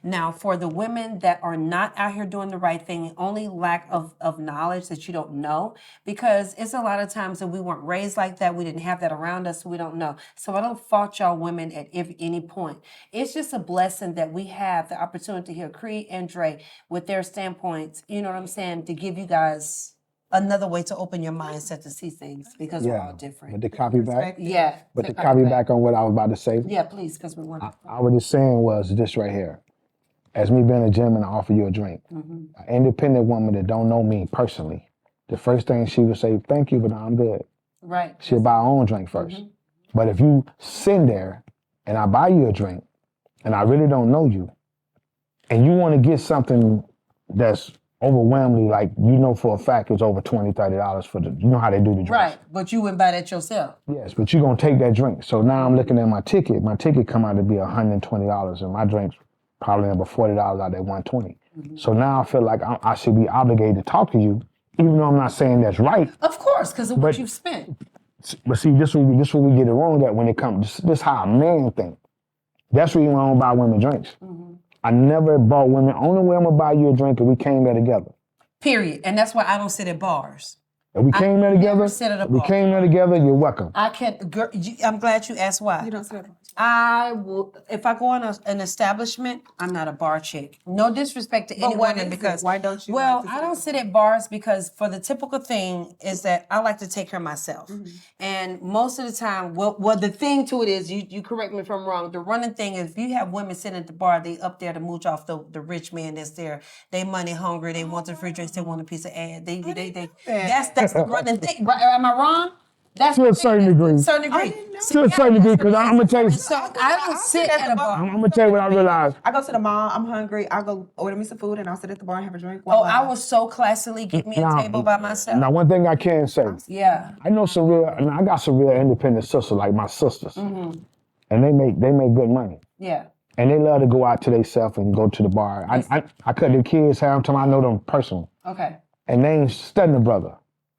Speaker 1: Now, for the women that are not out here doing the right thing, only lack of knowledge that you don't know, because it's a lot of times that we weren't raised like that. We didn't have that around us, so we don't know. So I don't fault y'all women at any point. It's just a blessing that we have the opportunity to hear Cree and Dre with their standpoints, you know what I'm saying, to give you guys another way to open your mindset to see things because we're all
Speaker 2: But
Speaker 1: different.
Speaker 2: to copy back,
Speaker 1: Yeah.
Speaker 2: but to copy back on what I was about to say,
Speaker 1: Yeah, please, because we want to.
Speaker 2: I was just saying was this right here. As me being a gentleman, I offer you a drink. An independent woman that don't know me personally, the first thing she would say, thank you, but I'm good.
Speaker 1: Right.
Speaker 2: She'll buy her own drink first. But if you sit there and I buy you a drink and I really don't know you and you want to get something that's overwhelmingly like, you know for a fact it's over $20, $30 for the, you know how they do the drinks.
Speaker 1: Right, but you wouldn't buy that yourself.
Speaker 2: Yes, but you're going to take that drink. So now I'm looking at my ticket. My ticket come out to be $120 and my drink's probably number $40 out of that $120. So now I feel like I should be obligated to talk to you, even though I'm not saying that's right.
Speaker 1: Of course, because of what you've spent.
Speaker 2: But see, this where we get it wrong at when it comes. This how a man think. That's the reason why I don't buy women drinks. I never bought women. Only way I'm gonna buy you a drink if we came there together.
Speaker 1: Period. And that's why I don't sit at bars.
Speaker 2: If we came there together,
Speaker 1: sit at a
Speaker 2: we
Speaker 1: bar.
Speaker 2: came there together, you're welcome.
Speaker 1: I can't. Girl, I'm glad you asked why.
Speaker 3: You don't sit at bars.
Speaker 1: I will. If I go in an establishment, I'm not a bar chick. No disrespect to any
Speaker 3: what
Speaker 1: woman
Speaker 3: is it?
Speaker 1: because
Speaker 3: Why don't you
Speaker 1: Well,
Speaker 3: like to
Speaker 1: I
Speaker 3: sit
Speaker 1: don't
Speaker 3: at
Speaker 1: sit at bars because for the typical thing is that I like to take care of myself, and most of the time, well, the thing to it is you correct me if I'm wrong. The running thing is if you have women sitting at the bar, they up there to mooch off the rich man that's there. They money hungry. They want the free drinks. They want a piece of ad. They that's the running thing. Right? Am I wrong? That's
Speaker 2: To a certain degree.
Speaker 1: To a certain degree.
Speaker 2: To a certain degree, because I'm gonna tell you.
Speaker 1: So I don't sit at a bar.
Speaker 2: I'm gonna tell you what I realized.
Speaker 3: I go to the mall. I'm hungry. I go order me some food and I'll sit at the bar and have a drink.
Speaker 1: Oh, I will so classily get me a table by myself.
Speaker 2: Now, one thing I can say,
Speaker 1: Yeah.
Speaker 2: I know some real, and I got some real independent sisters, like my sisters, and they make good money.
Speaker 1: Yeah.
Speaker 2: And they love to go out to themselves and go to the bar. I cut their kids half the time. I know them personally.
Speaker 1: Okay.
Speaker 2: And they ain't studying the brother.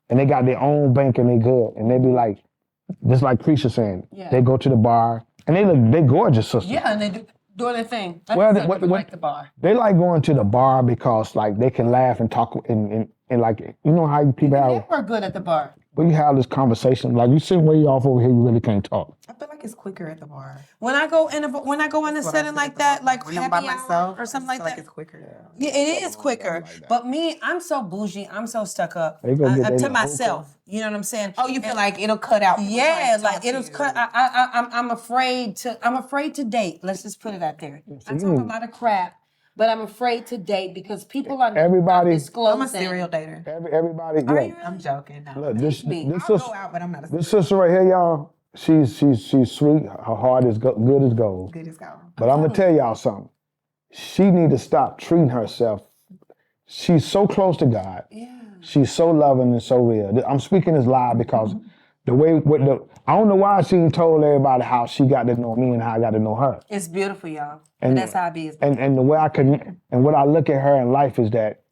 Speaker 2: And they got their own bank and they good. And they be like, just like Crecia saying, they go to the bar and they gorgeous sisters.
Speaker 1: Yeah, and they doing their thing.
Speaker 2: Well,
Speaker 1: Like the bar.
Speaker 2: They like going to the bar because like they can laugh and talk and like, you know how people have,
Speaker 1: We're good at the bar.
Speaker 2: when you have this conversation, like you sit way off over here, you really can't talk.
Speaker 3: I feel like it's quicker at the bar.
Speaker 1: When I go in a setting like that, like
Speaker 3: When I'm by
Speaker 1: happy hour
Speaker 3: myself
Speaker 1: or something
Speaker 3: I
Speaker 1: like
Speaker 3: feel
Speaker 1: that.
Speaker 3: like it's quicker.
Speaker 1: Yeah, it is quicker. But me, I'm so bougie. I'm so stuck up
Speaker 2: They gonna get their
Speaker 1: to
Speaker 2: little
Speaker 1: myself. You know what I'm saying?
Speaker 3: Oh, you feel like it'll cut out. people
Speaker 1: Yeah,
Speaker 3: trying to
Speaker 1: like
Speaker 3: talk to
Speaker 1: it'll
Speaker 3: you.
Speaker 1: cut. I'm afraid to. I'm afraid to date. Let's just put it out there. I talk a lot of crap, but I'm afraid to date because people are
Speaker 2: Everybody-
Speaker 3: I'm
Speaker 1: disclosing.
Speaker 3: a serial dater.
Speaker 2: Everybody, look,
Speaker 3: I'm joking. No.
Speaker 2: look, this
Speaker 3: I'll
Speaker 2: sister,
Speaker 3: go out, but I'm not as
Speaker 2: this sister right here, y'all, she's sweet. Her heart is good as gold.
Speaker 3: good as go.
Speaker 2: But I'm gonna tell y'all something. She need to stop treating herself. She's so close to God.
Speaker 1: Yeah.
Speaker 2: She's so loving and so real. I'm speaking this live because the way I don't know why she ain't told everybody how she got to know me and how I got to know her.
Speaker 1: It's beautiful, y'all.
Speaker 2: And-
Speaker 1: That's how I be.
Speaker 2: And the way I can and what I look at her in life is that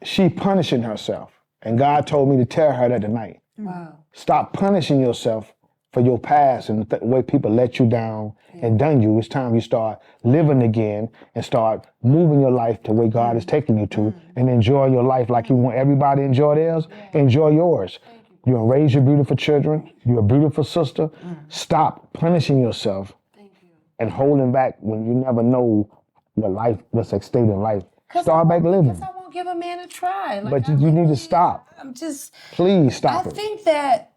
Speaker 2: she punishing herself. And God told me to tell her that tonight.
Speaker 1: Wow.
Speaker 2: Stop punishing yourself for your past and the way people let you down and done you. It's time you start living again and start moving your life to where God is taking you to and enjoy your life like you want everybody to enjoy theirs. Enjoy yours. You're gonna raise your beautiful children. You're a beautiful sister. Stop punishing yourself and holding back when you never know what's at stake in life. Start back living.
Speaker 1: I won't give a man a try. Like,
Speaker 2: But you need to stop.
Speaker 1: I'm just.
Speaker 2: Please stop
Speaker 1: I
Speaker 2: it.
Speaker 1: think that.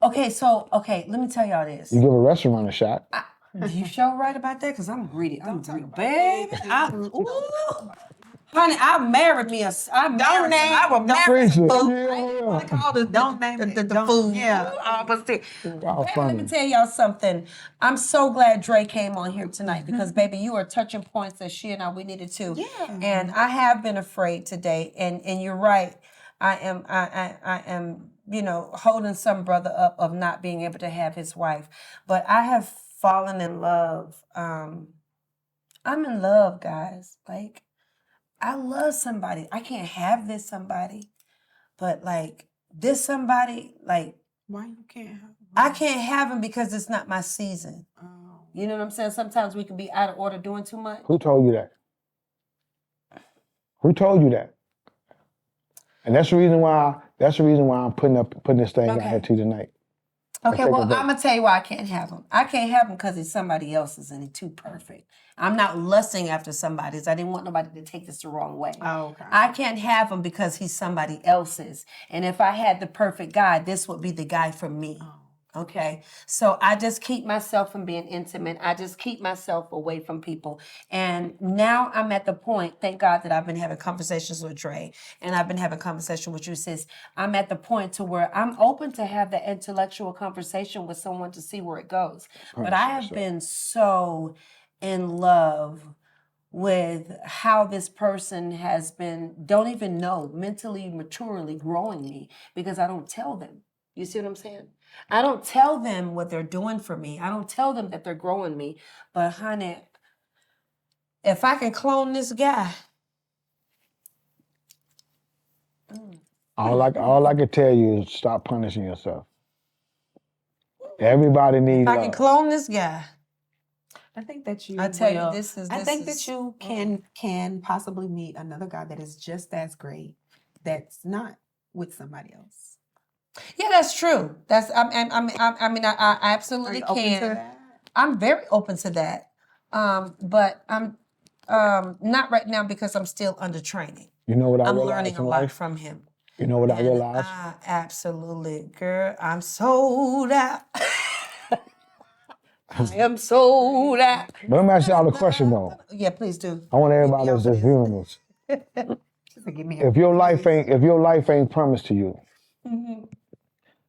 Speaker 1: Okay, let me tell y'all this.
Speaker 2: You give a restaurant a shot.
Speaker 1: You sure right about that? Because I'm greedy. I'm greedy. Baby. Honey, I married me a. I will marry
Speaker 2: Appreciate
Speaker 1: some food.
Speaker 2: it.
Speaker 1: All the
Speaker 3: Don't name
Speaker 1: the
Speaker 3: it. Don't-
Speaker 1: food.
Speaker 3: yeah.
Speaker 1: But see,
Speaker 2: Wow,
Speaker 1: baby, let
Speaker 2: funny.
Speaker 1: me tell y'all something. I'm so glad Dre came on here tonight because, baby, you are touching points that she and we needed to. Yeah. And I have been afraid today, and you're right. I am, holding some brother up of not being able to have his wife. But I have fallen in love. I'm in love, guys. Like, I love somebody. I can't have this somebody. But, like, this somebody, like,
Speaker 3: Why you can't have?
Speaker 1: I can't have him because it's not my season.
Speaker 3: Oh.
Speaker 1: You know what I'm saying? Sometimes we can be out of order doing too much.
Speaker 2: Who told you that? Who told you that? And that's the reason why I'm putting this thing out
Speaker 1: Okay.
Speaker 2: here to you tonight.
Speaker 1: Okay, well, I'm gonna tell you why I can't have him. I can't have him because he's somebody else's and he's too perfect. I'm not lusting after somebody's. I didn't want nobody to take this the wrong way.
Speaker 3: Oh, okay.
Speaker 1: I can't have him because he's somebody else's. And if I had the perfect guy, this would be the guy for me. Okay, so I just keep myself from being intimate. I just keep myself away from people. And now I'm at the point, thank God that I've been having conversations with Dre and I've been having conversation with you, sis. I'm at the point to where I'm open to have the intellectual conversation with someone to see where it goes. But I have been so in love with how this person has been, don't even know, mentally, maturely growing me because I don't tell them. You see what I'm saying? I don't tell them what they're doing for me. I don't tell them that they're growing me. But honey, if I can clone this guy.
Speaker 2: All I can tell you is stop punishing yourself. Everybody needs
Speaker 1: If I
Speaker 2: love.
Speaker 1: can clone this guy.
Speaker 3: I think that you
Speaker 1: I tell
Speaker 3: will.
Speaker 1: you, this is.
Speaker 3: I think that you can possibly meet another guy that is just as great. That's not with somebody else.
Speaker 1: Yeah, that's true. That's. I mean, I absolutely
Speaker 3: Are you
Speaker 1: can.
Speaker 3: open to that?
Speaker 1: I'm very open to that. But I'm not right now because I'm still under training.
Speaker 2: You know what I
Speaker 1: I'm
Speaker 2: realized
Speaker 1: learning a
Speaker 2: in
Speaker 1: lot
Speaker 2: life?
Speaker 1: from him.
Speaker 2: You know what I
Speaker 1: And
Speaker 2: realized?
Speaker 1: absolutely, girl, I'm sold out. I am sold out.
Speaker 2: But let me ask y'all a question though.
Speaker 1: Yeah, please do.
Speaker 2: I want everybody that's just viewing this.
Speaker 3: Give me
Speaker 2: If your life ain't promised to you,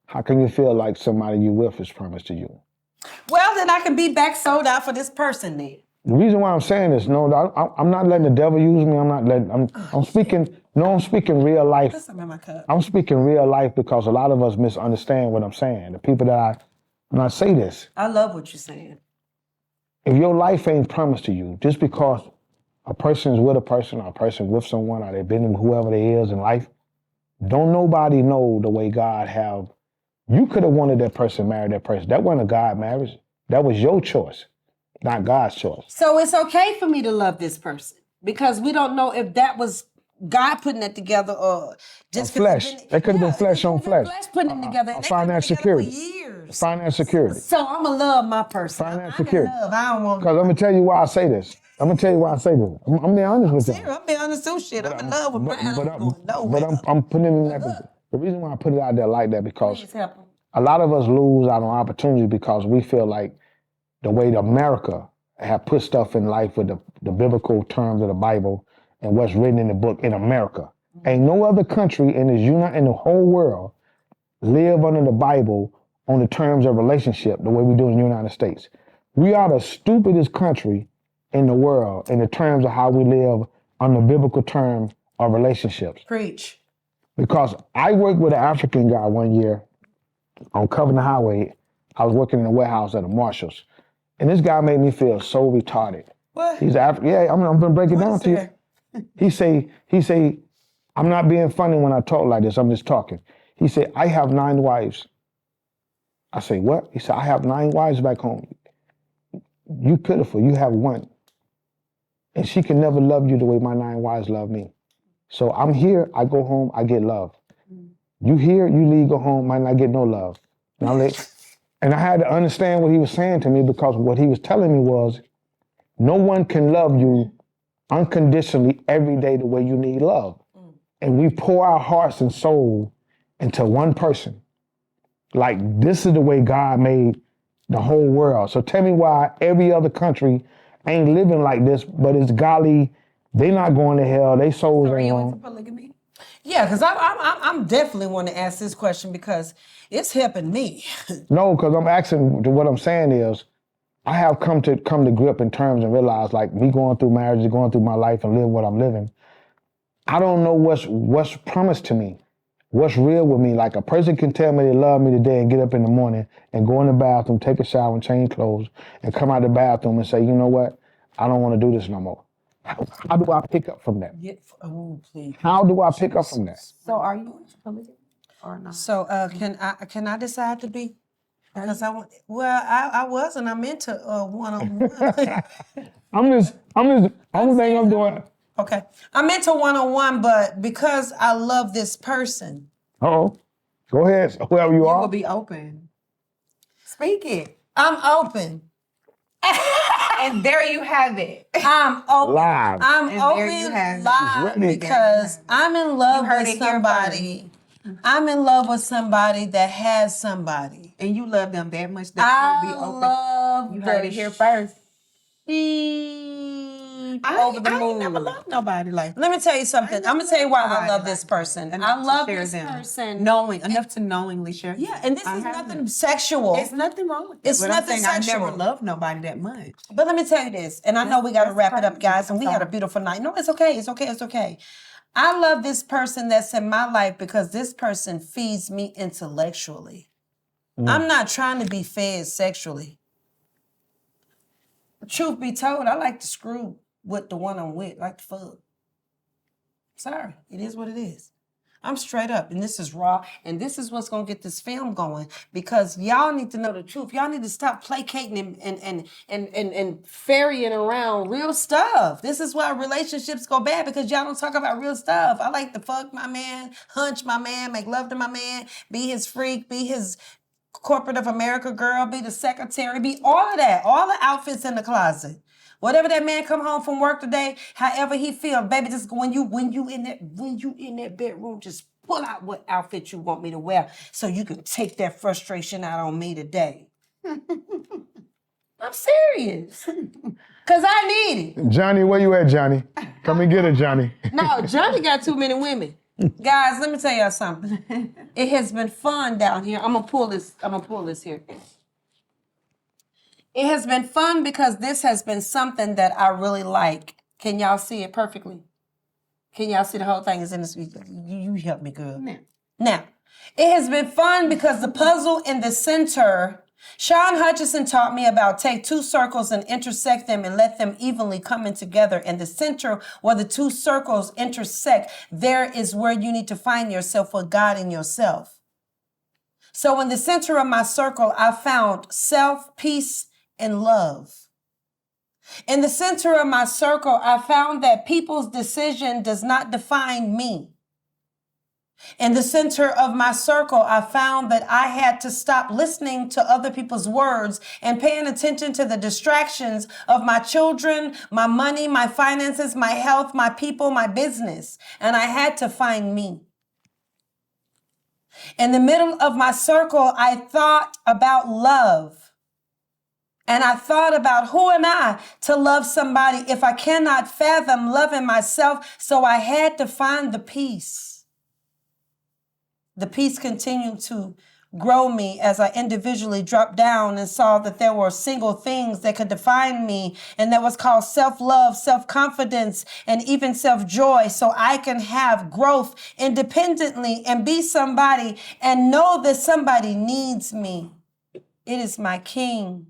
Speaker 2: how can you feel like somebody you with is promised to you?
Speaker 1: Well, then I can be back sold out for this person then.
Speaker 2: The reason why I'm saying this, I'm not letting the devil use me. I'm speaking real life.
Speaker 1: Listen, in my cup.
Speaker 2: I'm speaking real life because a lot of us misunderstand what I'm saying. The people that when I say this,
Speaker 1: I love what you're saying.
Speaker 2: if your life ain't promised to you, just because a person is with a person or a person with someone or they've been with whoever they is in life, don't nobody know the way God have. You could have wanted that person, married that person. That wasn't a God marriage. That was your choice, not God's choice.
Speaker 1: So it's okay for me to love this person because we don't know if that was God putting it together or just
Speaker 2: flesh. That could have been flesh on flesh.
Speaker 1: Flesh putting it together. And they
Speaker 2: Finance
Speaker 1: been together
Speaker 2: security.
Speaker 1: for years.
Speaker 2: Finance security.
Speaker 1: So I'm going to love my person.
Speaker 2: Finance
Speaker 1: I can
Speaker 2: security.
Speaker 1: love. I don't want
Speaker 2: Because let me tell you why I say this. I'm being honest with you.
Speaker 1: I'm being honest too, shit. I'm in love with Brian.
Speaker 2: But
Speaker 1: I'm going nowhere.
Speaker 2: I'm putting it in that. The reason why I put it out there like that because
Speaker 1: Please help him.
Speaker 2: a lot of us lose out on opportunities because we feel like the way that America have put stuff in life with the biblical terms of the Bible and what's written in the book in America. Ain't no other country in the whole world live under the Bible on the terms of relationship the way we do in the United States. We are the stupidest country in the world in the terms of how we live on the biblical term of relationships.
Speaker 1: Preach.
Speaker 2: Because I worked with an African guy one year on Covenant Highway. I was working in a warehouse at a Marshall's. And this guy made me feel so retarded.
Speaker 1: What?
Speaker 2: He's African. Yeah, I'm gonna break it down to you. He say, I'm not being funny when I talk like this, I'm just talking. He said, I have 9 wives. I say, what? He said, I have 9 wives back home. You pitiful, you have 1. And she can never love you the way my 9 wives love me. So I'm here, I go home, I get love. You here, you leave, go home, might not get no love. And I had to understand what he was saying to me because what he was telling me was, no one can love you unconditionally every day the way you need love. And we pour our hearts and soul into one person. Like this is the way God made the whole world. So tell me why every other country ain't living like this, but it's golly, they not going to hell, they souls
Speaker 3: Are
Speaker 2: ain't
Speaker 3: you
Speaker 2: on.
Speaker 3: into polygamy?
Speaker 1: Yeah, because I'm definitely want to ask this question because it's helping me.
Speaker 2: No, because I'm asking, what I'm saying is, I have come to grip in terms and realize like me going through marriage, going through my life and living what I'm living, I don't know what's promised to me, what's real with me. Like a person can tell me they love me today and get up in the morning and go in the bathroom, take a shower and change clothes and come out the bathroom and say, you know what, I don't want to do this no more. How do I pick up from that?
Speaker 1: Oh, please.
Speaker 2: How do I pick up from that?
Speaker 3: So are you into polygamy or not?
Speaker 1: So can I decide to be? Because I was and I'm into one-on-one.
Speaker 2: only thing I'm doing.
Speaker 1: Okay, I'm into one-on-one, but because I love this person.
Speaker 2: Uh-oh. Go ahead, whoever you
Speaker 3: You
Speaker 2: are.
Speaker 3: will be open. Speak it.
Speaker 1: I'm open.
Speaker 3: And there you have it.
Speaker 1: I'm open.
Speaker 2: Live.
Speaker 1: I'm
Speaker 3: And there you
Speaker 1: open
Speaker 3: have it.
Speaker 1: live
Speaker 2: Ready.
Speaker 1: because I'm in love
Speaker 3: You heard
Speaker 1: with
Speaker 3: it here
Speaker 1: somebody. I'm in love with somebody that has somebody.
Speaker 3: And you love them that much that you'll be
Speaker 1: I
Speaker 3: open.
Speaker 1: love
Speaker 3: You heard
Speaker 1: the
Speaker 3: it here first.
Speaker 1: sheep
Speaker 3: I
Speaker 1: over the
Speaker 3: ain't
Speaker 1: moon.
Speaker 3: never loved nobody like that.
Speaker 1: Let me tell you something. I'm gonna tell you why I
Speaker 3: Nobody
Speaker 1: love this
Speaker 3: like that.
Speaker 1: person.
Speaker 3: Enough
Speaker 1: I
Speaker 3: to
Speaker 1: love
Speaker 3: share
Speaker 1: this
Speaker 3: them.
Speaker 1: person.
Speaker 3: Knowing enough to knowingly share.
Speaker 1: Yeah, and this
Speaker 3: I
Speaker 1: is
Speaker 3: have
Speaker 1: nothing
Speaker 3: it.
Speaker 1: sexual.
Speaker 3: It's nothing wrong with that.
Speaker 1: It's
Speaker 3: but
Speaker 1: nothing
Speaker 3: I'm saying I
Speaker 1: sexual.
Speaker 3: never loved nobody that much.
Speaker 1: But let me tell you this, and I know we got to
Speaker 3: That's
Speaker 1: wrap it up,
Speaker 3: crazy.
Speaker 1: guys, and we
Speaker 3: I'm
Speaker 1: had a
Speaker 3: sorry.
Speaker 1: beautiful night. No, it's okay. It's okay. It's okay. I love this person that's in my life because this person feeds me intellectually. I'm not trying to be fed sexually. Truth be told, I like to screw with the one I'm with, like the fuck. Sorry, it is what it is. I'm straight up, and this is raw, and this is what's gonna get this film going because y'all need to know the truth. Y'all need to stop placating and ferrying around real stuff. This is why relationships go bad because y'all don't talk about real stuff. I like to fuck my man, hunch my man, make love to my man, be his freak, be his corporate of America girl, be the secretary, be all of that, all the outfits in the closet. Whatever that man come home from work today, however he feel, baby, just when you in that bedroom, just pull out what outfit you want me to wear so you can take that frustration out on me today. I'm serious. Cause I need it.
Speaker 2: Johnny, where you at, Johnny? Come and get her, Johnny.
Speaker 1: No, Johnny got too many women. Guys, let me tell y'all something. It has been fun down here. I'm gonna pull this here. It has been fun because this has been something that I really like. Can y'all see it perfectly? Can y'all see the whole thing is in this? You help me, girl.
Speaker 3: No.
Speaker 1: Now, it has been fun because the puzzle in the center, Sean Hutchison taught me about take two circles and intersect them and let them evenly come in together. In the center where the two circles intersect, there is where you need to find yourself with God in yourself. So in the center of my circle, I found self, peace, and love. In the center of my circle, I found that people's decision does not define me. In the center of my circle, I found that I had to stop listening to other people's words and paying attention to the distractions of my children, my money, my finances, my health, my people, my business. And I had to find me. In the middle of my circle, I thought about love. And I thought about who am I to love somebody if I cannot fathom loving myself? So I had to find the peace. The peace continued to grow me as I individually dropped down and saw that there were single things that could define me, and that was called self-love, self-confidence, and even self-joy, so I can have growth independently and be somebody and know that somebody needs me. It is my King.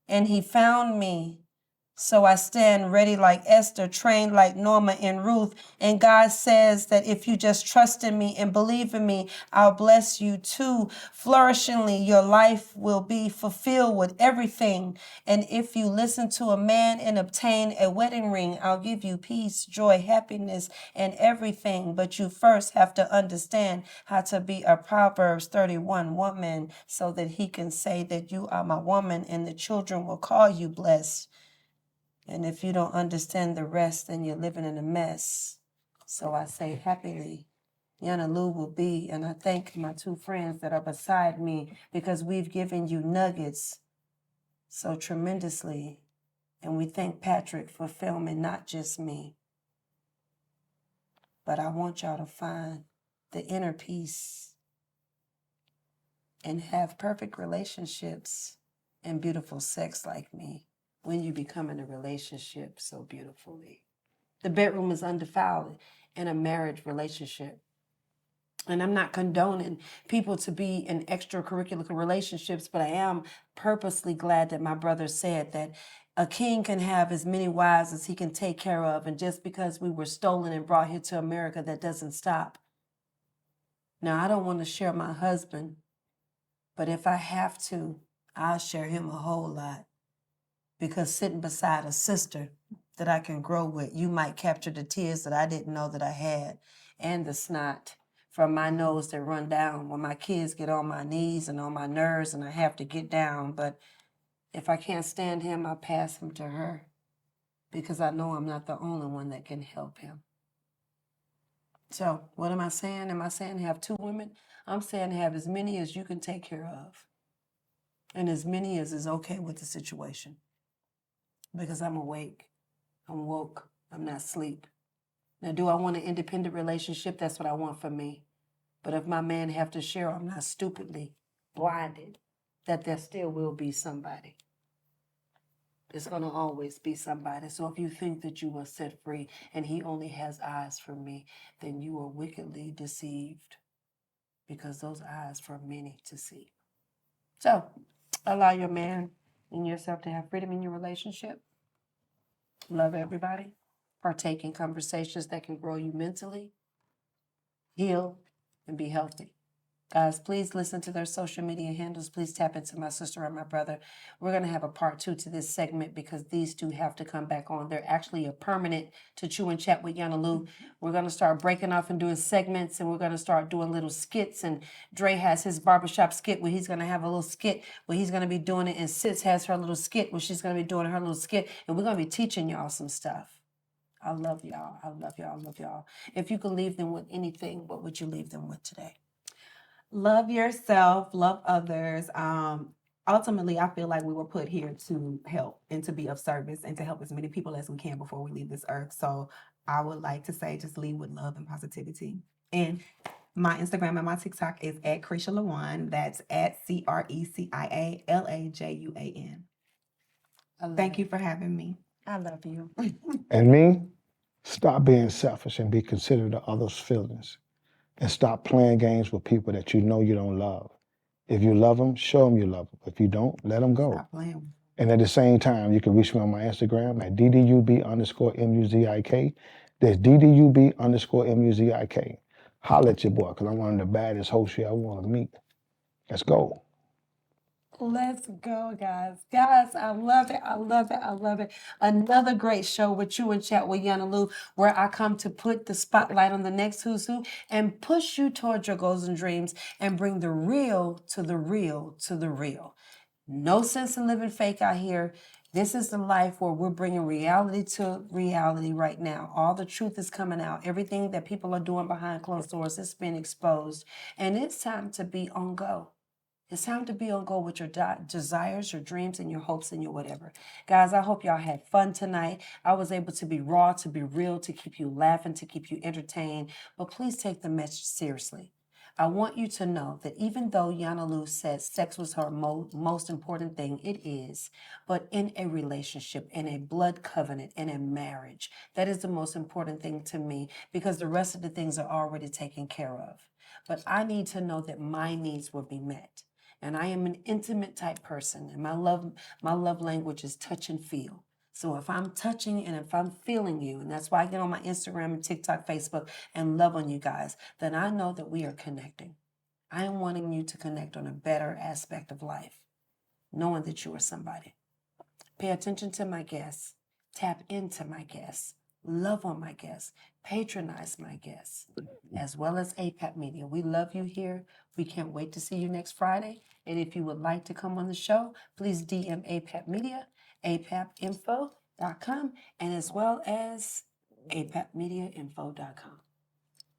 Speaker 1: And he found me. So I stand ready like Esther, trained like Norma and Ruth. And God says that if you just trust in me and believe in me, I'll bless you too. Flourishingly, your life will be fulfilled with everything. And if you listen to a man and obtain a wedding ring, I'll give you peace, joy, happiness, and everything. But you first have to understand how to be a Proverbs 31 woman so that he can say that you are my woman and the children will call you blessed. And if you don't understand the rest, then you're living in a mess. So I say happily, YANA Lou will be, and I thank my two friends that are beside me because we've given you nuggets so tremendously. And we thank Patrick for filming not just me, but I want y'all to find the inner peace and have perfect relationships and beautiful sex like me. When you become in a relationship so beautifully. The bedroom is undefiled in a marriage relationship. And I'm not condoning people to be in extracurricular relationships, but I am purposely glad that my brother said that a king can have as many wives as he can take care of. And just because we were stolen and brought here to America, that doesn't stop. Now, I don't want to share my husband, but if I have to, I'll share him a whole lot. Because sitting beside a sister that I can grow with, you might capture the tears that I didn't know that I had and the snot from my nose that run down when my kids get on my knees and on my nerves and I have to get down. But if I can't stand him, I pass him to her because I know I'm not the only one that can help him. So what am I saying? Am I saying have 2 women? I'm saying have as many as you can take care of and as many as is okay with the situation because I'm awake, I'm woke, I'm not asleep. Now, do I want an independent relationship? That's what I want for me. But if my man have to share, I'm not stupidly blinded that there still will be somebody. There's going to always be somebody. So if you think that you are set free and he only has eyes for me, then you are wickedly deceived because those eyes for many to see. So allow your man and yourself to have freedom in your relationship. Love everybody. Partake in conversations that can grow you mentally, heal, and be healthy. Guys, please listen to their social media handles. Please tap into my sister and my brother. We're going to have a part 2 to this segment because these 2 have to come back on. They're actually a permanent to Chew and Chat with YANA Lou. We're going to start breaking off and doing segments, and we're going to start doing little skits. And Dre has his barbershop skit where he's going to have a little skit where he's going to be doing it. And Sis has her little skit where she's going to be doing her little skit. And we're going to be teaching y'all some stuff. I love y'all. I love y'all. I love y'all. If you could leave them with anything, what would you leave them with today?
Speaker 3: Love yourself, love others. Ultimately, I feel like we were put here to help and to be of service and to help as many people as we can before we leave this earth. So I would like to say just lead with love and positivity. And my Instagram and my TikTok is at Crecialajuan. That's at CRECIALAJUAN. Thank you for having me.
Speaker 1: I love you.
Speaker 2: And me, stop being selfish and be considerate of others' feelings. And stop playing games with people that you know you don't love. If you love them, show them you love them. If you don't, let them go.
Speaker 3: Stop playing.
Speaker 2: And at the same time, you can reach me on my Instagram at DDUB_MUZIK. That's DDUB_MUZIK. Holla at your boy, because I'm one of the baddest hosts y'all want to meet. Let's go.
Speaker 1: Let's go, guys. Guys, I love it. I love it. I love it. Another great show with you and Chat with YANA Lou, where I come to put the spotlight on the next who's who and push you towards your goals and dreams and bring the real to the real to the real. No sense in living fake out here. This is the life where we're bringing reality to reality right now. All the truth is coming out. Everything that people are doing behind closed doors is being exposed. And it's time to be on go. It's time to be on go with your desires, your dreams, and your hopes and your whatever. Guys, I hope y'all had fun tonight. I was able to be raw, to be real, to keep you laughing, to keep you entertained. But please take the message seriously. I want you to know that even though YANA Lou said sex was her most important thing, it is. But in a relationship, in a blood covenant, in a marriage, that is the most important thing to me because the rest of the things are already taken care of. But I need to know that my needs will be met. And I am an intimate type person, and my love language is touch and feel. So if I'm touching and if I'm feeling you, and that's why I get on my Instagram and TikTok, Facebook, and love on you guys, then I know that we are connecting. I am wanting you to connect on a better aspect of life, knowing that you are somebody. Pay attention to my guests. Tap into my guests. Love on my guests. Patronize my guests, as well as APAP Media. We love you here. We can't wait to see you next Friday. And if you would like to come on the show, please DM APAP Media, apapinfo.com, and as well as apapmediainfo.com.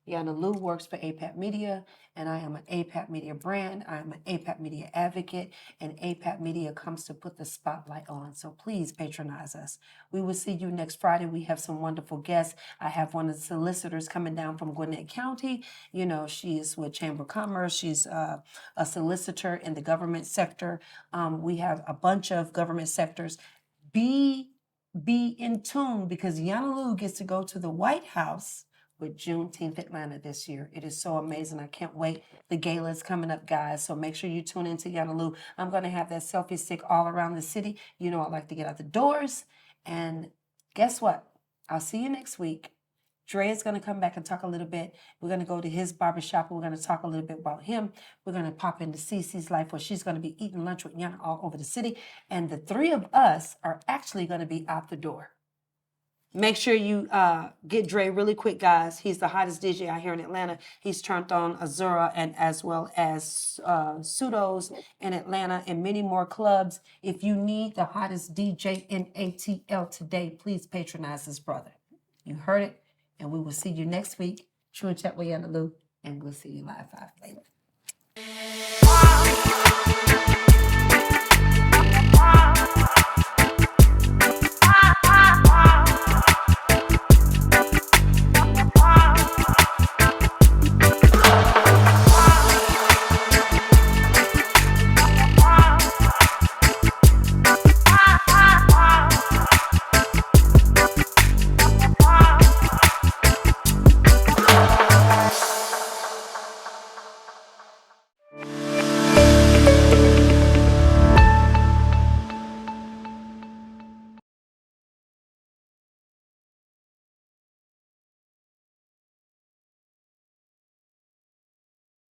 Speaker 1: YANA Lou works for APAP Media, and I am an APAP Media brand. I am an APAP Media advocate, and APAP Media comes to put the spotlight on. So please patronize us. We will see you next Friday. We have some wonderful guests. I have one of the solicitors coming down from Gwinnett County. You know, she is with Chamber of Commerce. She's a solicitor in the government sector. We have a bunch of government sectors. Be in tune because YANA Lou gets to go to the White House with Juneteenth Atlanta this year. It is so amazing. I can't wait. The gala is coming up, guys. So make sure you tune into YANA Lou. I'm going to have that selfie stick all around the city. You know I like to get out the doors. And guess what? I'll see you next week. Dre is going to come back and talk a little bit. We're going to go to his barbershop. We're going to talk a little bit about him. We're going to pop into Cece's life where she's going to be eating lunch with YANA all over the city. And the 3 of us are actually going to be out the door. Make sure you get Dre really quick, guys. He's the hottest DJ out here in Atlanta. He's turned on Azura and as well as Pseudos in Atlanta and many more clubs. If you need the hottest DJ in ATL today, please patronize this brother. You heard it, and we will see you next week. True and Chat with YANA, and we'll see you live 5 later.